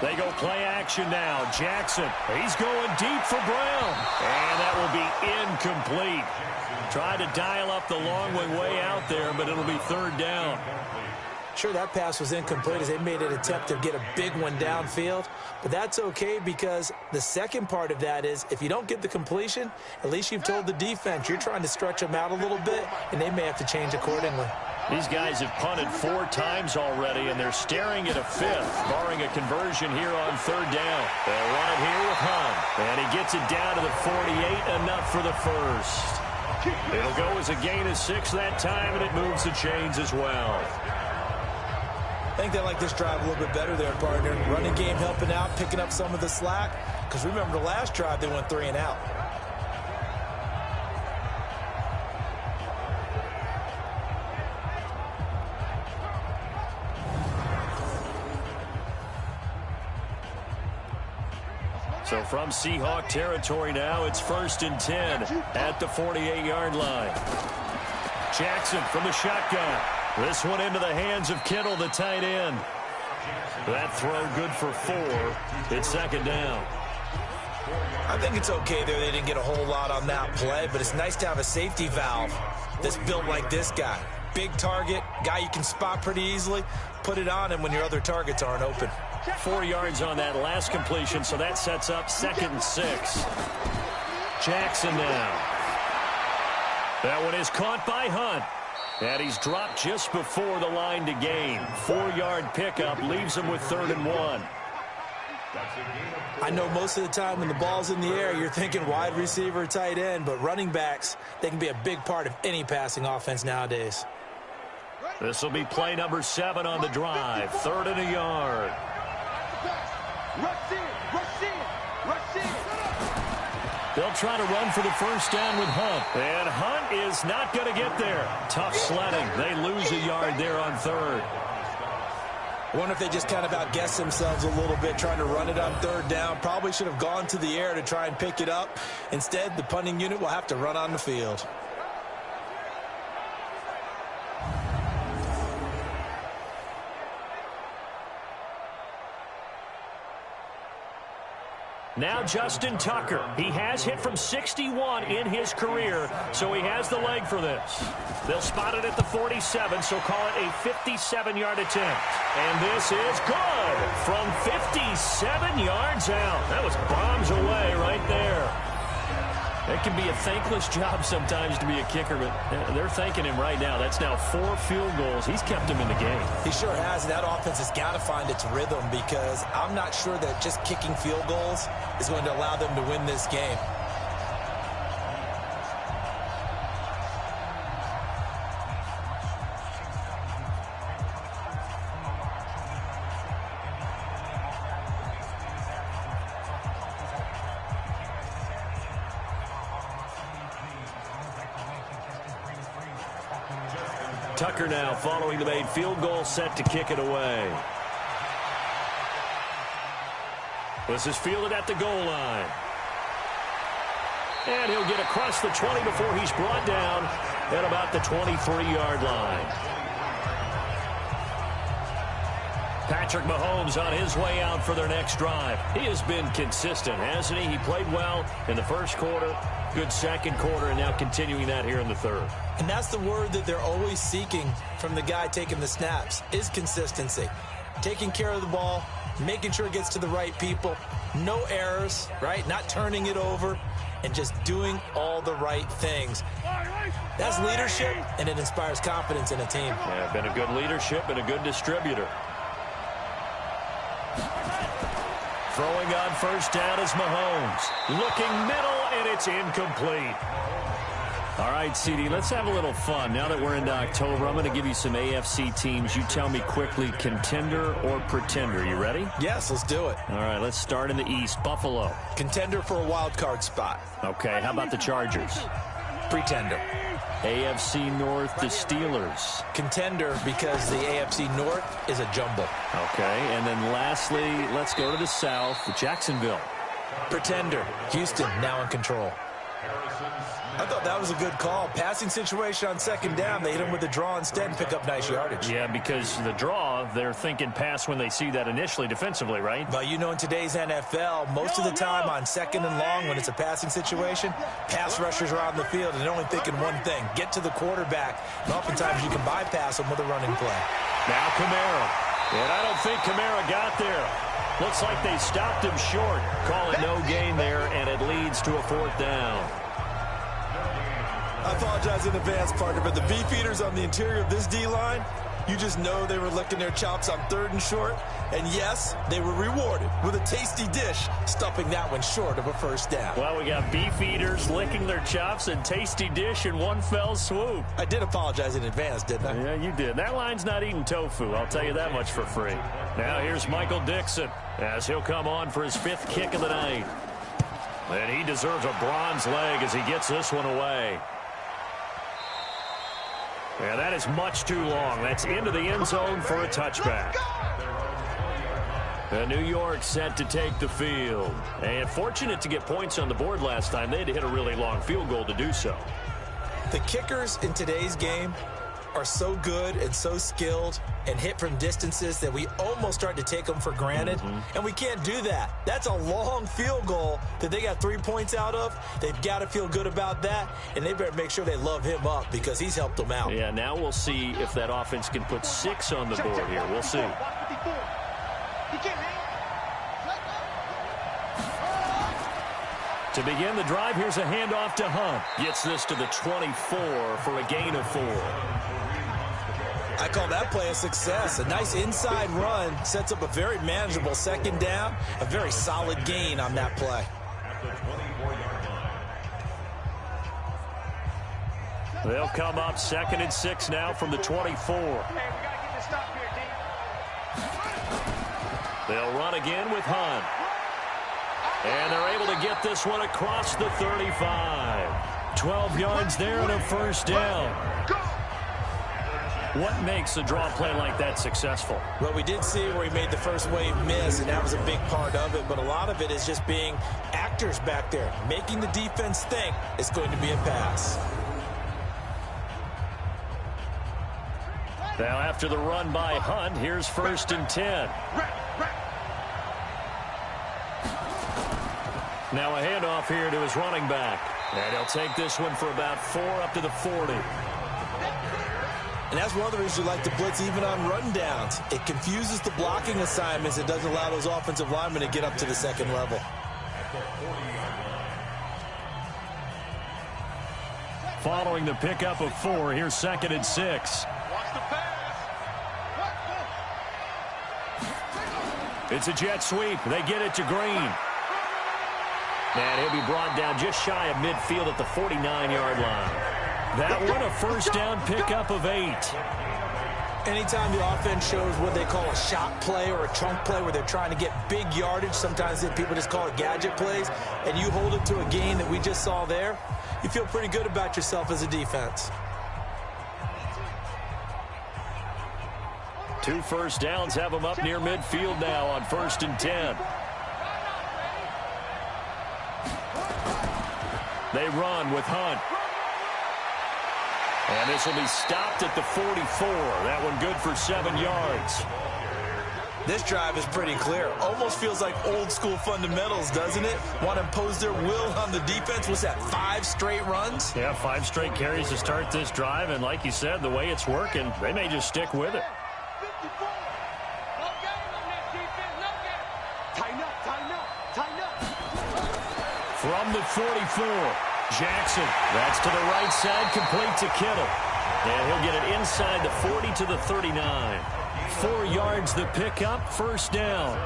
They go play action now. Jackson, he's going deep for Brown. And that will be incomplete. Tried to dial up the long way out there, but it'll be 3rd down. Sure, that pass was incomplete as they made an attempt to get a big one downfield. But that's okay because the second part of that is if you don't get the completion, at least you've told the defense you're trying to stretch them out a little bit, and they may have to change accordingly. These guys have punted 4 times already, and they're staring at a 5th, barring a conversion here on 3rd down. They'll run it here with Hunt, and he gets it down to the 48, enough for the first. It'll go as a gain of 6 that time, and it moves the chains as well. I think they like this drive a little bit better there, partner. Running game helping out, picking up some of the slack. Because remember the last drive, they went 3 and out. So from Seahawk territory now, it's 1st and 10 at the 48-yard line. Jackson from the shotgun. This one into the hands of Kittle, the tight end. That throw good for 4. It's 2nd down. I think it's okay there. They didn't get a whole lot on that play, but it's nice to have a safety valve that's built like this guy. Big target, guy you can spot pretty easily. Put it on him when your other targets aren't open. 4 yards on that last completion, so that sets up 2nd and 6. Jackson now. That one is caught by Hunt. And he's dropped just before the line to gain. 4-yard pickup leaves him with 3rd and 1. I know most of the time when the ball's in the air, you're thinking wide receiver, tight end, but running backs, they can be a big part of any passing offense nowadays. This will be play number 7 on the drive. 3rd and a yard. They'll try to run for the first down with Hunt. And Hunt is not going to get there. Tough sledding. They lose a yard there on 3rd. I wonder if they just kind of outguessed themselves a little bit trying to run it on 3rd down. Probably should have gone to the air to try and pick it up. Instead, the punting unit will have to run on the field. Now Justin Tucker. He has hit from 61 in his career, so he has the leg for this. They'll spot it at the 47, so call it a 57-yard attempt. And this is good from 57 yards out. That was bombs away right there. It can be a thankless job sometimes to be a kicker, but they're thanking him right now. That's now 4 field goals. He's kept him in the game. He sure has, and that offense has got to find its rhythm because I'm not sure that just kicking field goals is going to allow them to win this game. Tucker now following the made field goal, set to kick it away. This is fielded at the goal line. And he'll get across the 20 before he's brought down at about the 23-yard line. Patrick Mahomes on his way out for their next drive. He has been consistent, hasn't he? He played well in the first quarter, good second quarter, and now continuing that here in the third. And that's the word that they're always seeking from the guy taking the snaps, is consistency. Taking care of the ball, making sure it gets to the right people, no errors, right? Not turning it over, and just doing all the right things. That's leadership, and it inspires confidence in a team. Yeah, been a good leadership and a good distributor. Throwing on first down is Mahomes. Looking middle, and it's incomplete. All right, CD, let's have a little fun. Now that we're into October, I'm going to give you some AFC teams. You tell me quickly, contender or pretender. You ready? Yes, let's do it. All right, let's start in the East. Buffalo. Contender for a wild card spot. Okay, how about the Chargers? Pretender. AFC North, the Steelers. Contender because the AFC North is a jumble. Okay, and then lastly, let's go to the South, Jacksonville. Pretender. Houston now in control. I thought that was a good call. Passing situation on second down. They hit him with a draw instead and pick up nice yardage. Yeah, because the draw, they're thinking pass when they see that initially defensively, right? But you know, in today's NFL, most of the time on second and long when it's a passing situation, pass rushers are on the field and they're only thinking one thing, get to the quarterback. And oftentimes you can bypass them with a running play. Now Kamara. And I don't think Kamara got there. Looks like they stopped him short. Call it no gain there, and it leads to a 4th down. I apologize in advance, partner, but the beefeaters on the interior of this D-line, you just know they were licking their chops on 3rd and short. And yes, they were rewarded with a tasty dish, stuffing that one short of a first down. Well, we got beefeaters licking their chops and tasty dish in one fell swoop. I did apologize in advance, didn't I? Yeah, you did. That line's not eating tofu, I'll tell you that much for free. Now here's Michael Dixon as he'll come on for his 5th kick of the night. And he deserves a bronze leg as he gets this one away. And that is much too long. That's into the end zone for a touchback. And New York set to take the field. And fortunate to get points on the board last time. They had to hit a really long field goal to do so. The kickers in today's game are so good and so skilled and hit from distances that we almost start to take them for granted. And we can't do that. That's a long field goal that they got 3 points out of. They've got to feel good about that, and they better make sure they love him up because he's helped them out. Yeah, now we'll see if that offense can put 6 on the board here. We'll see. To begin the drive, here's a handoff to Hunt. Gets this to the 24 for a gain of 4. I call that play a success. A nice inside run sets up a very manageable second down. A very solid gain on that play. They'll come up 2nd and 6 now from the 24. They'll run again with Hunt. And they're able to get this one across the 35. 12 yards there and a first down. What makes a draw play like that successful? Well, we did see where he made the first wave miss, and that was a big part of it. But a lot of it is just being actors back there, making the defense think it's going to be a pass. Now after the run by Hunt, here's 1st and 10. Now a handoff here to his running back. And he'll take this one for about 4 up to the 40. And that's one of the reasons you like to blitz even on run downs. It confuses the blocking assignments. It doesn't allow those offensive linemen to get up to the second level. Following the pickup of 4, here's 2nd and 6. Watch the pass. It's a jet sweep. They get it to Green. And he'll be brought down just shy of midfield at the 49-yard line. That one, a first down pickup of 8. Anytime the offense shows what they call a shot play or a chunk play where they're trying to get big yardage, sometimes people just call it gadget plays, and you hold it to a gain that we just saw there, you feel pretty good about yourself as a defense. 2 first downs have them up near midfield now on 1st and 10. They run with Hunt. And this will be stopped at the 44. That one good for 7 yards. This drive is pretty clear. Almost feels like old school fundamentals, doesn't it? Want to impose their will on the defense. What's that, 5 straight runs? Yeah, 5 straight carries to start this drive. And like you said, the way it's working, they may just stick with it. From the 44, Jackson. That's to the right side, complete to Kittle. And he'll get it inside the 40 to the 39. 4 yards the pickup, first down.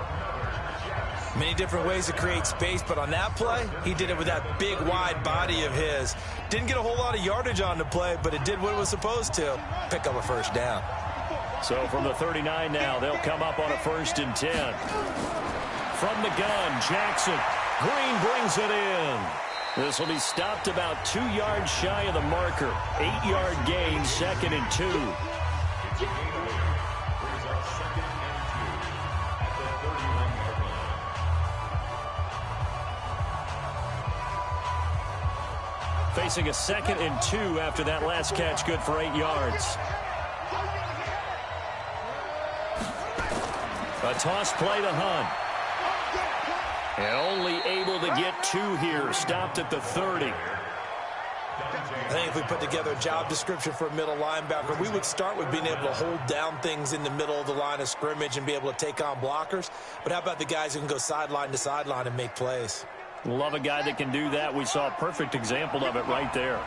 Many different ways to create space, but on that play, he did it with that big, wide body of his. Didn't get a whole lot of yardage on the play, but it did what it was supposed to. Pick up a first down. So from the 39 now, they'll come up on a 1st and 10. From the gun, Jackson. Green brings it in. This will be stopped about 2 yards shy of the marker. 8-yard gain, 2nd and 2. Facing a 2nd and 2 after that last catch, good for 8 yards. A toss play to Hunt. And only able to get 2 here. Stopped at the 30. I think if we put together a job description for a middle linebacker, we would start with being able to hold down things in the middle of the line of scrimmage and be able to take on blockers. But how about the guys who can go sideline to sideline and make plays? Love a guy that can do that. We saw a perfect example of it right there.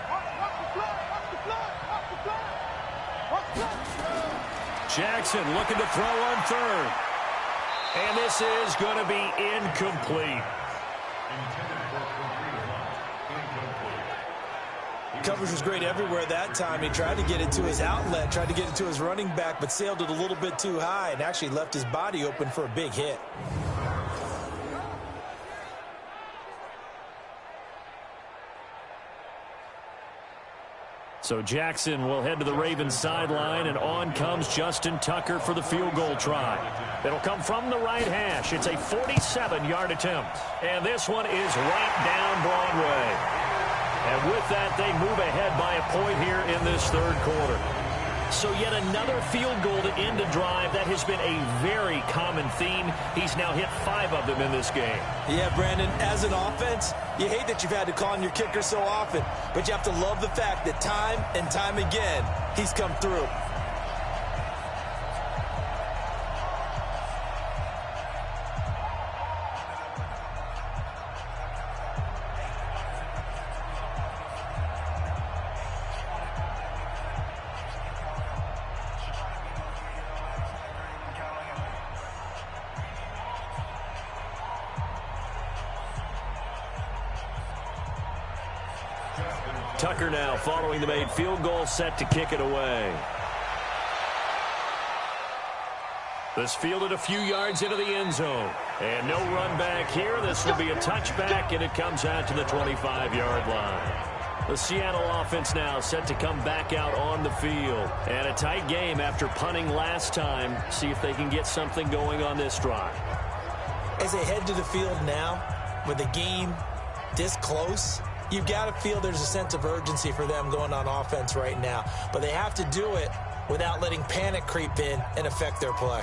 Jackson looking to throw on 3rd. And this is going to be incomplete. Coverage was great everywhere that time. He tried to get it to his outlet, tried to get it to his running back, but sailed it a little bit too high and actually left his body open for a big hit. So Jackson will head to the Ravens sideline, and on comes Justin Tucker for the field goal try. It'll come from the right hash. It's a 47-yard attempt. And this one is right down Broadway. And with that, they move ahead by a point here in this 3rd quarter. So yet another field goal to end a drive. That has been a very common theme. He's now hit 5 of them in this game. Yeah, Brandon, as an offense, you hate that you've had to call on your kicker so often, but you have to love the fact that time and time again, he's come through. Tucker now following the made field goal, set to kick it away. This fielded a few yards into the end zone. And no run back here. This will be a touchback, and it comes out to the 25-yard line. The Seattle offense now set to come back out on the field. And a tight game after punting last time. See if they can get something going on this drive. As they head to the field now, with the game this close, you've got to feel there's a sense of urgency for them going on offense right now. But they have to do it without letting panic creep in and affect their play.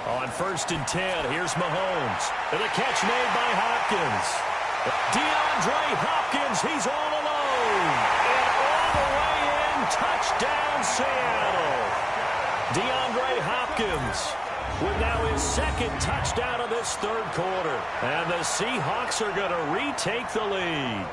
On 1st and 10, here's Mahomes. And a catch made by Hopkins. DeAndre Hopkins, he's all alone. And all the way in, touchdown Seattle. DeAndre Hopkins with now his second touchdown of this third quarter. And the Seahawks are going to retake the lead.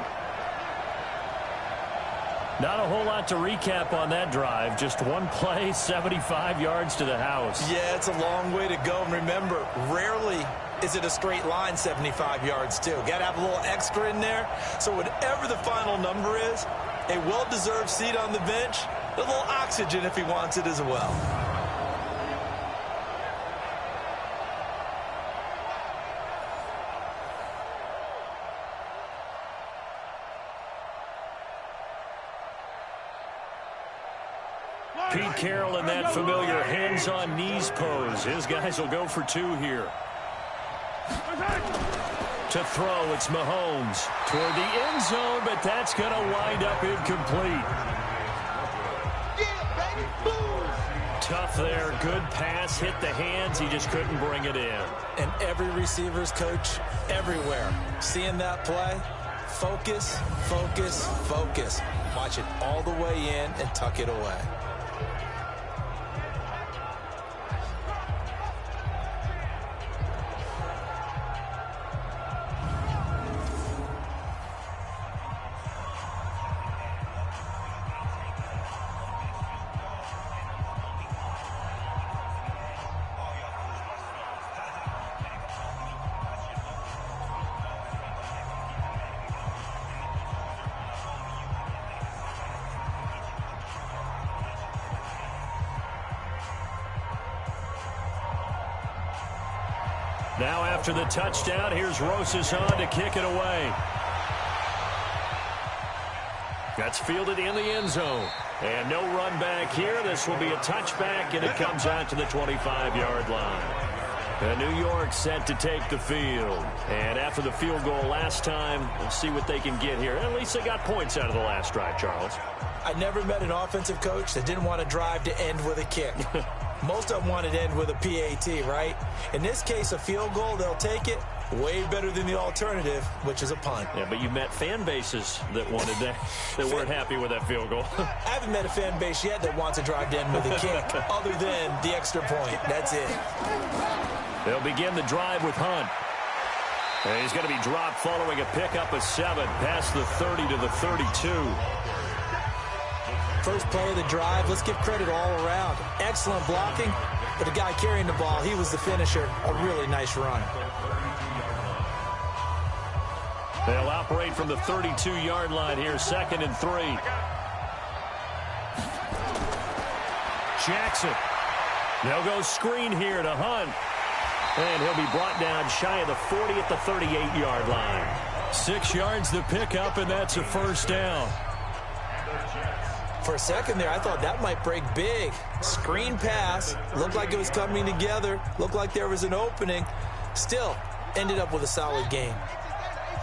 Not a whole lot to recap on that drive. Just one play, 75 yards to the house. Yeah, it's a long way to go. And remember, rarely is it a straight line 75 yards, too. Got to have a little extra in there. So whatever the final number is, a well-deserved seat on the bench, a little oxygen if he wants it as well. Pete Carroll in that familiar hands-on knees pose. His guys will go for two here. To throw, it's Mahomes toward the end zone, but that's going to wind up incomplete. Tough there. Good pass. Hit the hands. He just couldn't bring it in. And every receiver's coach everywhere. Seeing that play, focus, focus, focus. Watch it all the way in and tuck it away. Now after the touchdown, here's Rosas to kick it away. That's fielded in the end zone. And no run back here. This will be a touchback, and it comes out to the 25-yard line. And New York set to take the field. And after the field goal last time, we'll see what they can get here. At least they got points out of the last drive, Charles. I never met an offensive coach that didn't want to drive to end with a kick. Most of them want it to end with a PAT, right? In this case, a field goal, they'll take it. Way better than the alternative, which is a punt. Yeah, but you met fan bases that wanted that, that weren't happy with that field goal. I haven't met a fan base yet that wants to drive to end with a kick, other than the extra point. That's it. They'll begin the drive with Hunt. And he's going to be dropped following a pickup of 7 past the 30 to the 32. First play of the drive, let's give credit all around. Excellent blocking, but the guy carrying the ball, he was the finisher. A really nice run. They'll operate from the 32-yard line here, 2nd and 3. Jackson. They'll go screen here to Hunt. And he'll be brought down shy of the 40 at the 38-yard line. 6 yards to pick up, and that's a first down. For a second there, I thought that might break big. Screen pass. Looked like it was coming together. Looked like there was an opening. Still, ended up with a solid game.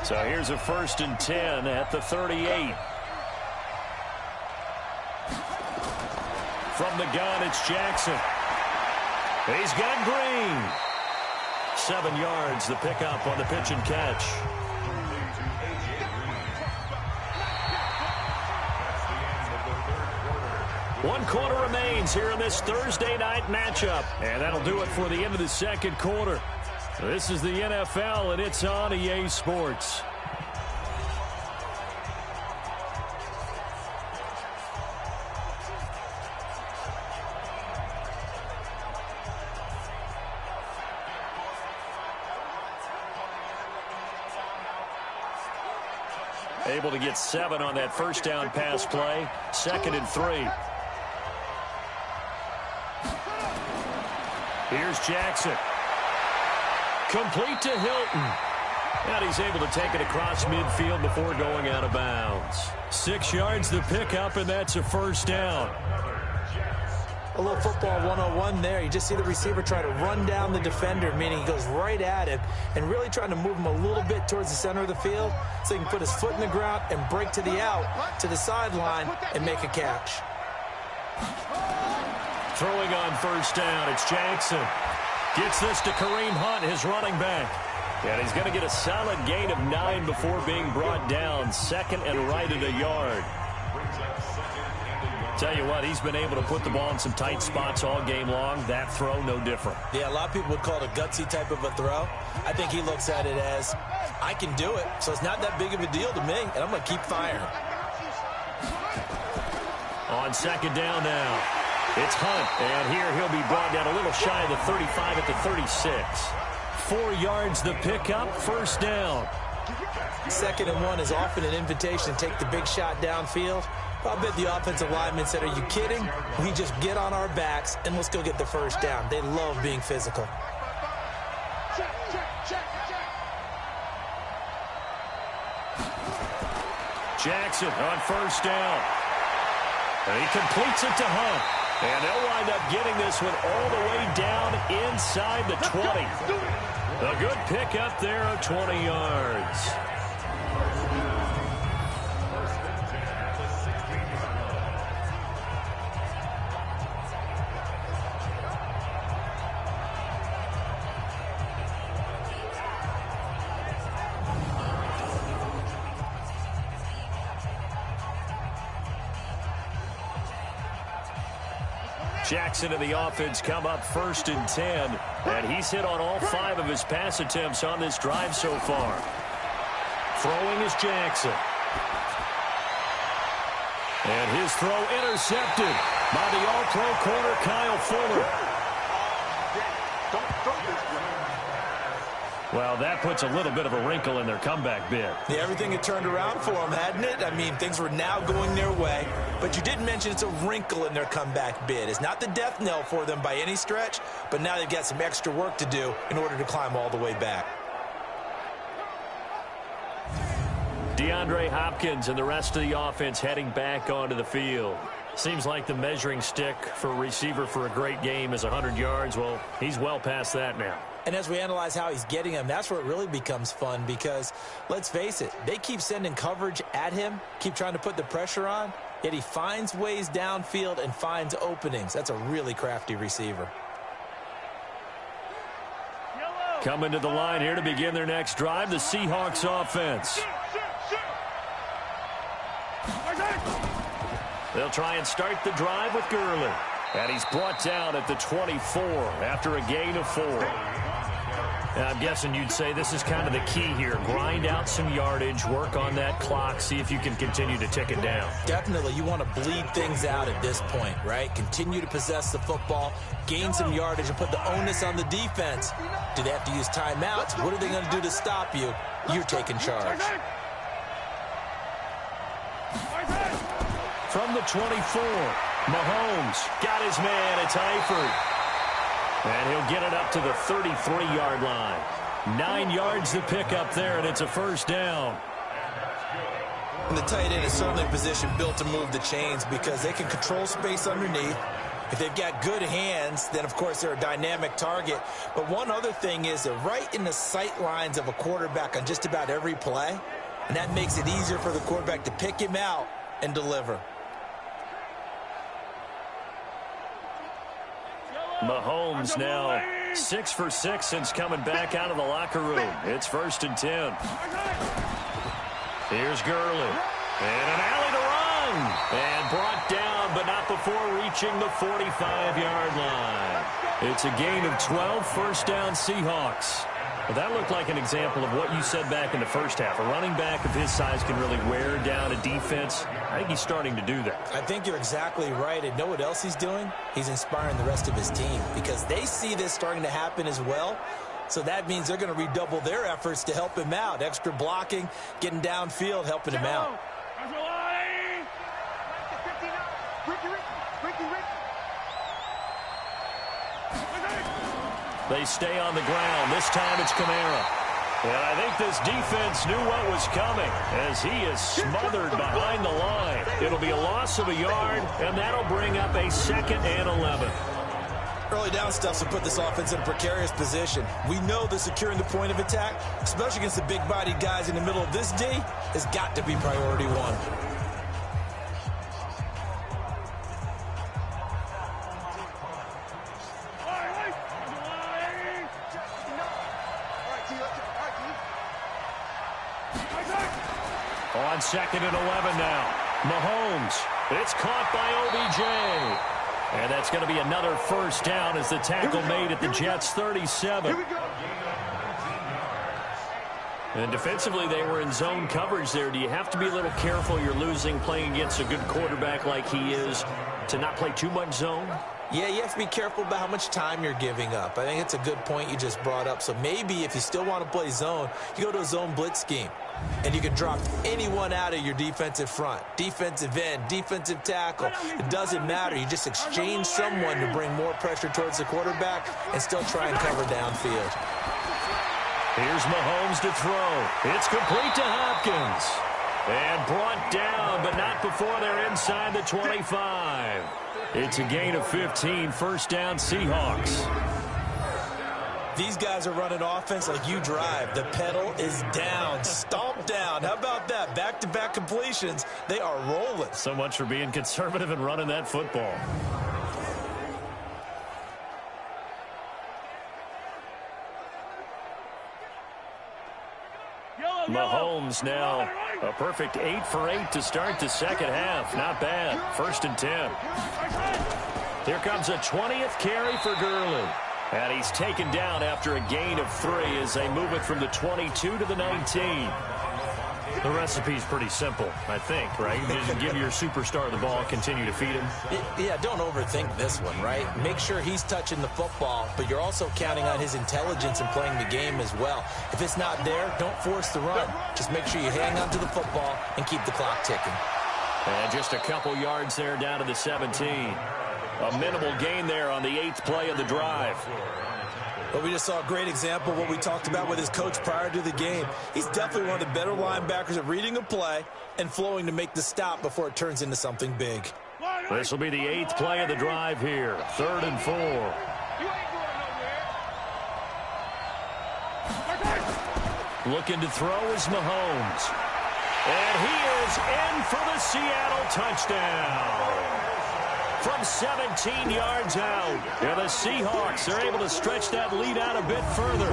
So here's a 1st and 10 at the 38. From the gun, it's Jackson. He's got Green. 7 yards, the pickup on the pitch and catch. One quarter remains here in this Thursday night matchup. And that'll do it for the end of the second quarter. This is the NFL, and it's on EA Sports. Able to get 7 on that first down pass play. 2nd and 3. Here's Jackson. Complete to Hilton. And he's able to take it across midfield before going out of bounds. 6 yards to pick up, and that's a first down. A little football 101 there. You just see the receiver try to run down the defender, meaning he goes right at him, and really trying to move him a little bit towards the center of the field so he can put his foot in the ground and break to the out, to the sideline, and make a catch. Throwing on first down, it's Jackson. Gets this to Kareem Hunt, his running back. And he's going to get a solid gain of 9 before being brought down. 2nd and right at a yard. Tell you what, he's been able to put the ball in some tight spots all game long. That throw, no different. Yeah, a lot of people would call it a gutsy type of a throw. I think he looks at it as, I can do it, so it's not that big of a deal to me, and I'm going to keep firing. On second down now, it's Hunt, and here he'll be brought down a little shy of the 35 at the 36. 4 yards the pickup, first down. 2nd and 1 is often an invitation to take the big shot downfield. I bet the offensive lineman said, are you kidding? We just get on our backs and let's go get the first down. They love being physical. Jackson on first down. And he completes it to Hunt. And they'll wind up getting this one all the way down inside the 20. A good pickup there of 20 yards. Jackson and the offense come up 1st and 10. And he's hit on all 5 of his pass attempts on this drive so far. Throwing is Jackson. And his throw intercepted by the all-pro corner, Kyle Fuller. Well, that puts a little bit of a wrinkle in their comeback bid. Yeah, everything had turned around for them, hadn't it? I mean, things were now going their way. But you did mention it's a wrinkle in their comeback bid. It's not the death knell for them by any stretch, but now they've got some extra work to do in order to climb all the way back. DeAndre Hopkins and the rest of the offense heading back onto the field. Seems like the measuring stick for a receiver for a great game is 100 yards. Well, he's well past that now. And as we analyze how he's getting them, that's where it really becomes fun because, let's face it, they keep sending coverage at him, keep trying to put the pressure on, yet he finds ways downfield and finds openings. That's a really crafty receiver. Coming to the line here to begin their next drive, the Seahawks offense. They'll try and start the drive with Gurley. And he's brought down at the 24 after a gain of 4. And I'm guessing you'd say this is kind of the key here. Grind out some yardage, work on that clock, see if you can continue to tick it down. Definitely. You want to bleed things out at this point, right? Continue to possess the football, gain some yardage, and put the onus on the defense. Do they have to use timeouts? What are they going to do to stop you? You're taking charge. From the 24, Mahomes got his man. It's Eifert. And he'll get it up to the 33-yard line. 9 yards to pick up there, and it's a first down. And the tight end is certainly a position built to move the chains because they can control space underneath. If they've got good hands, then, of course, they're a dynamic target. But one other thing is they're right in the sight lines of a quarterback on just about every play, and that makes it easier for the quarterback to pick him out and deliver. Mahomes now 6 for 6 since coming back out of the locker room. It's 1st and 10. Here's Gurley. And an alley to run. And brought down, but not before reaching the 45-yard line. It's a gain of 12, first down Seahawks. Well, that looked like an example of what you said back in the first half. A running back of his size can really wear down a defense. I think he's starting to do that. I think you're exactly right. And know what else he's doing? He's inspiring the rest of his team because they see this starting to happen as well. So that means they're going to redouble their efforts to help him out. Extra blocking, getting downfield, helping him out. They stay on the ground. This time it's Kamara. And I think this defense knew what was coming as he is smothered behind the line. It'll be a loss of a yard, and that'll bring up a 2nd and 11. Early down stuff will put this offense in a precarious position. We know that securing the point of attack, especially against the big-bodied guys in the middle of this D, has got to be priority one. On 2nd and 11 now. Mahomes It's caught by OBJ. And that's going to be another first down as the tackle made at the Jets' 37. And defensively, they were in zone coverage there. Do you have to be a little careful? You're losing playing against a good quarterback like he is to not play too much zone? Yeah, you have to be careful about how much time you're giving up. I think it's a good point you just brought up. So maybe if you still want to play zone, you go to a zone blitz scheme. And you can drop anyone out of your defensive front. Defensive end, defensive tackle. It doesn't matter. You just exchange someone to bring more pressure towards the quarterback and still try and cover downfield. Here's Mahomes to throw. It's complete to Hopkins. And brought down, but not before they're inside the 25. It's a gain of 15, first down Seahawks. These guys are running offense like you drive. The pedal is down, stomp down. How about that? Back-to-back completions. They are rolling. So much for being conservative and running that football. Mahomes now a perfect 8 for 8 to start the second half. Not bad. 1st and 10. Here comes a 20th carry for Gurley. And he's taken down after a gain of 3 as they move it from the 22 to the 19. The recipe's pretty simple, I think, right? You just give your superstar the ball, continue to feed him. Yeah, don't overthink this one, right? Make sure he's touching the football, but you're also counting on his intelligence in playing the game as well. If it's not there, don't force the run. Just make sure you hang on to the football and keep the clock ticking. And just a couple yards there down to the 17. A minimal gain there on the 8th play of the drive. But we just saw a great example of what we talked about with his coach prior to the game. He's definitely one of the better linebackers at reading a play and flowing to make the stop before it turns into something big. This will be the 8th play of the drive here. 3rd and 4. Looking to throw is Mahomes. And he is in for the Seattle touchdown. From 17 yards out. And the Seahawks are able to stretch that lead out a bit further.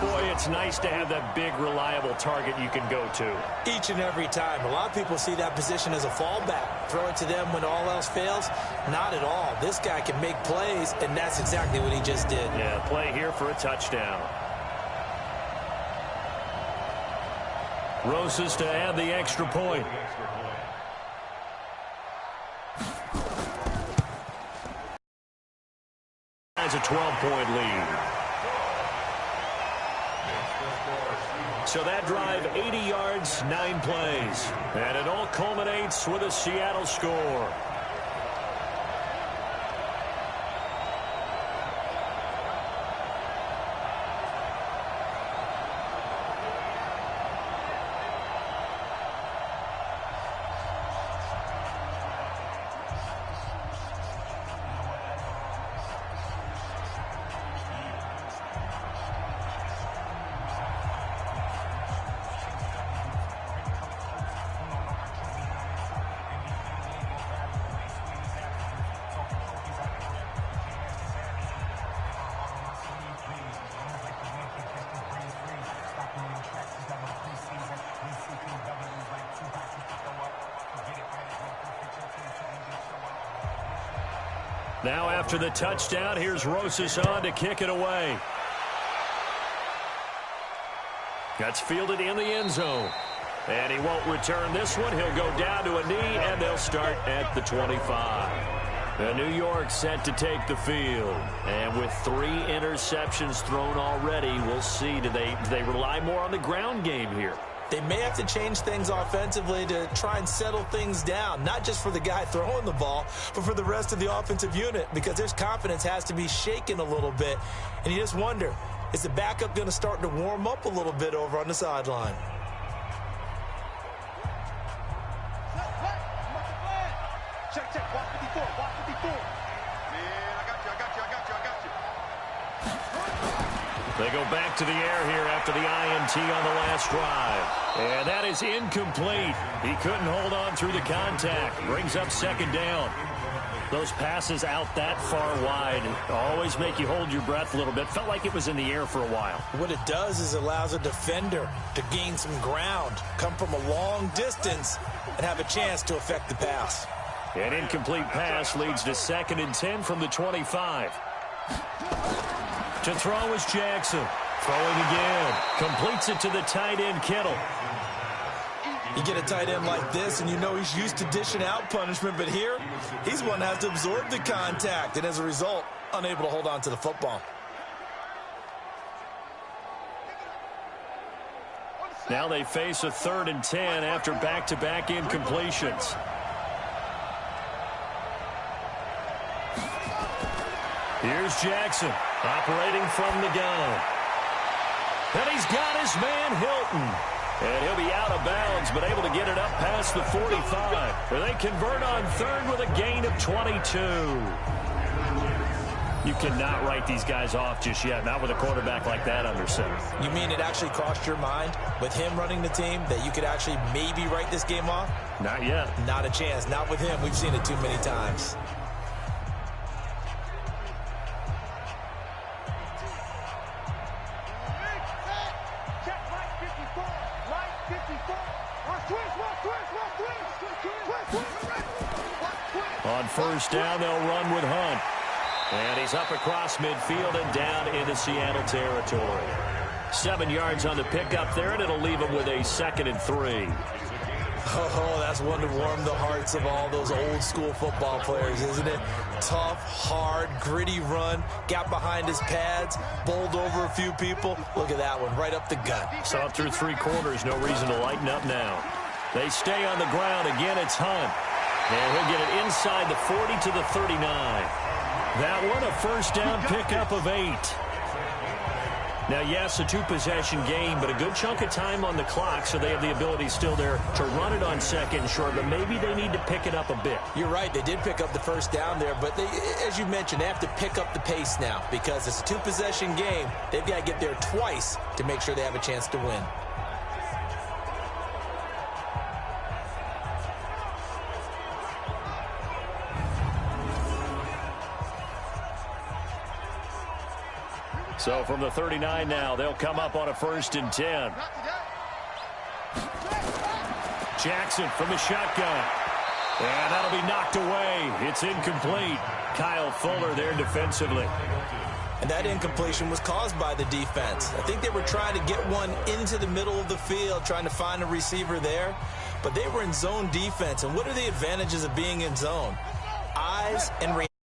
Boy, it's nice to have that big, reliable target you can go to. Each and every time. A lot of people see that position as a fallback. Throw it to them when all else fails. Not at all. This guy can make plays, and that's exactly what he just did. Yeah, play here for a touchdown. Rosas to add the extra point. Has a 12-point lead. So that drive, 80 yards, 9 plays. And it all culminates with a Seattle score. Now after the touchdown, here's Rosas on to kick it away. That's fielded in the end zone. And he won't return this one. He'll go down to a knee, and they'll start at the 25. The New York set to take the field. And with 3 interceptions thrown already, we'll see. Do they rely more on the ground game here? They may have to change things offensively to try and settle things down, not just for the guy throwing the ball, but for the rest of the offensive unit, because their confidence has to be shaken a little bit. And you just wonder, is the backup going to start to warm up a little bit over on the sideline? Check, watch 54, watch 54. Man, I got you. They go back to the air here after the INT on the last drive. And that is incomplete. He couldn't hold on through the contact. Brings up 2nd down. Those passes out that far wide always make you hold your breath a little bit. Felt like it was in the air for a while. What it does is allows a defender to gain some ground, come from a long distance, and have a chance to affect the pass. An incomplete pass leads to 2nd and 10 from the 25. To throw is Jackson. Throwing again. Completes it to the tight end, Kittle. You get a tight end like this, and you know he's used to dishing out punishment, but here, he's one that has to absorb the contact, and as a result, unable to hold on to the football. Now they face a 3rd and 10 after back-to-back incompletions. Here's Jackson, operating from the gun. And he's got his man Hilton. And he'll be out of bounds, but able to get it up past the 45. Where they convert on 3rd with a gain of 22. You cannot write these guys off just yet, not with a quarterback like that under center. You mean it actually crossed your mind with him running the team that you could actually maybe write this game off? Not yet. Not a chance. Not with him. We've seen it too many times. On 1st down, they'll run with Hunt. And he's up across midfield and down into Seattle territory. 7 yards on the pickup there, and it'll leave him with a 2nd and 3. Oh, that's one to warm the hearts of all those old-school football players, isn't it? Tough, hard, gritty run, got behind his pads, bowled over a few people. Look at that one, right up the gut. Saw it through 3 quarters, no reason to lighten up now. They stay on the ground. Again, it's Hunt. And he'll get it inside the 40 to the 39. That one, a 1st down pickup of 8. Now, yes, a 2-possession game, but a good chunk of time on the clock, so they have the ability still there to run it on 2nd and short, but maybe they need to pick it up a bit. You're right. They did pick up the 1st down there, but they, as you mentioned, they have to pick up the pace now because it's a 2-possession game. They've got to get there twice to make sure they have a chance to win. So from the 39 now, they'll come up on a 1st and 10. Jackson from the shotgun. And that'll be knocked away. It's incomplete. Kyle Fuller there defensively. And that incompletion was caused by the defense. I think they were trying to get one into the middle of the field, trying to find a receiver there. But they were in zone defense. And what are the advantages of being in zone? Eyes and reaction.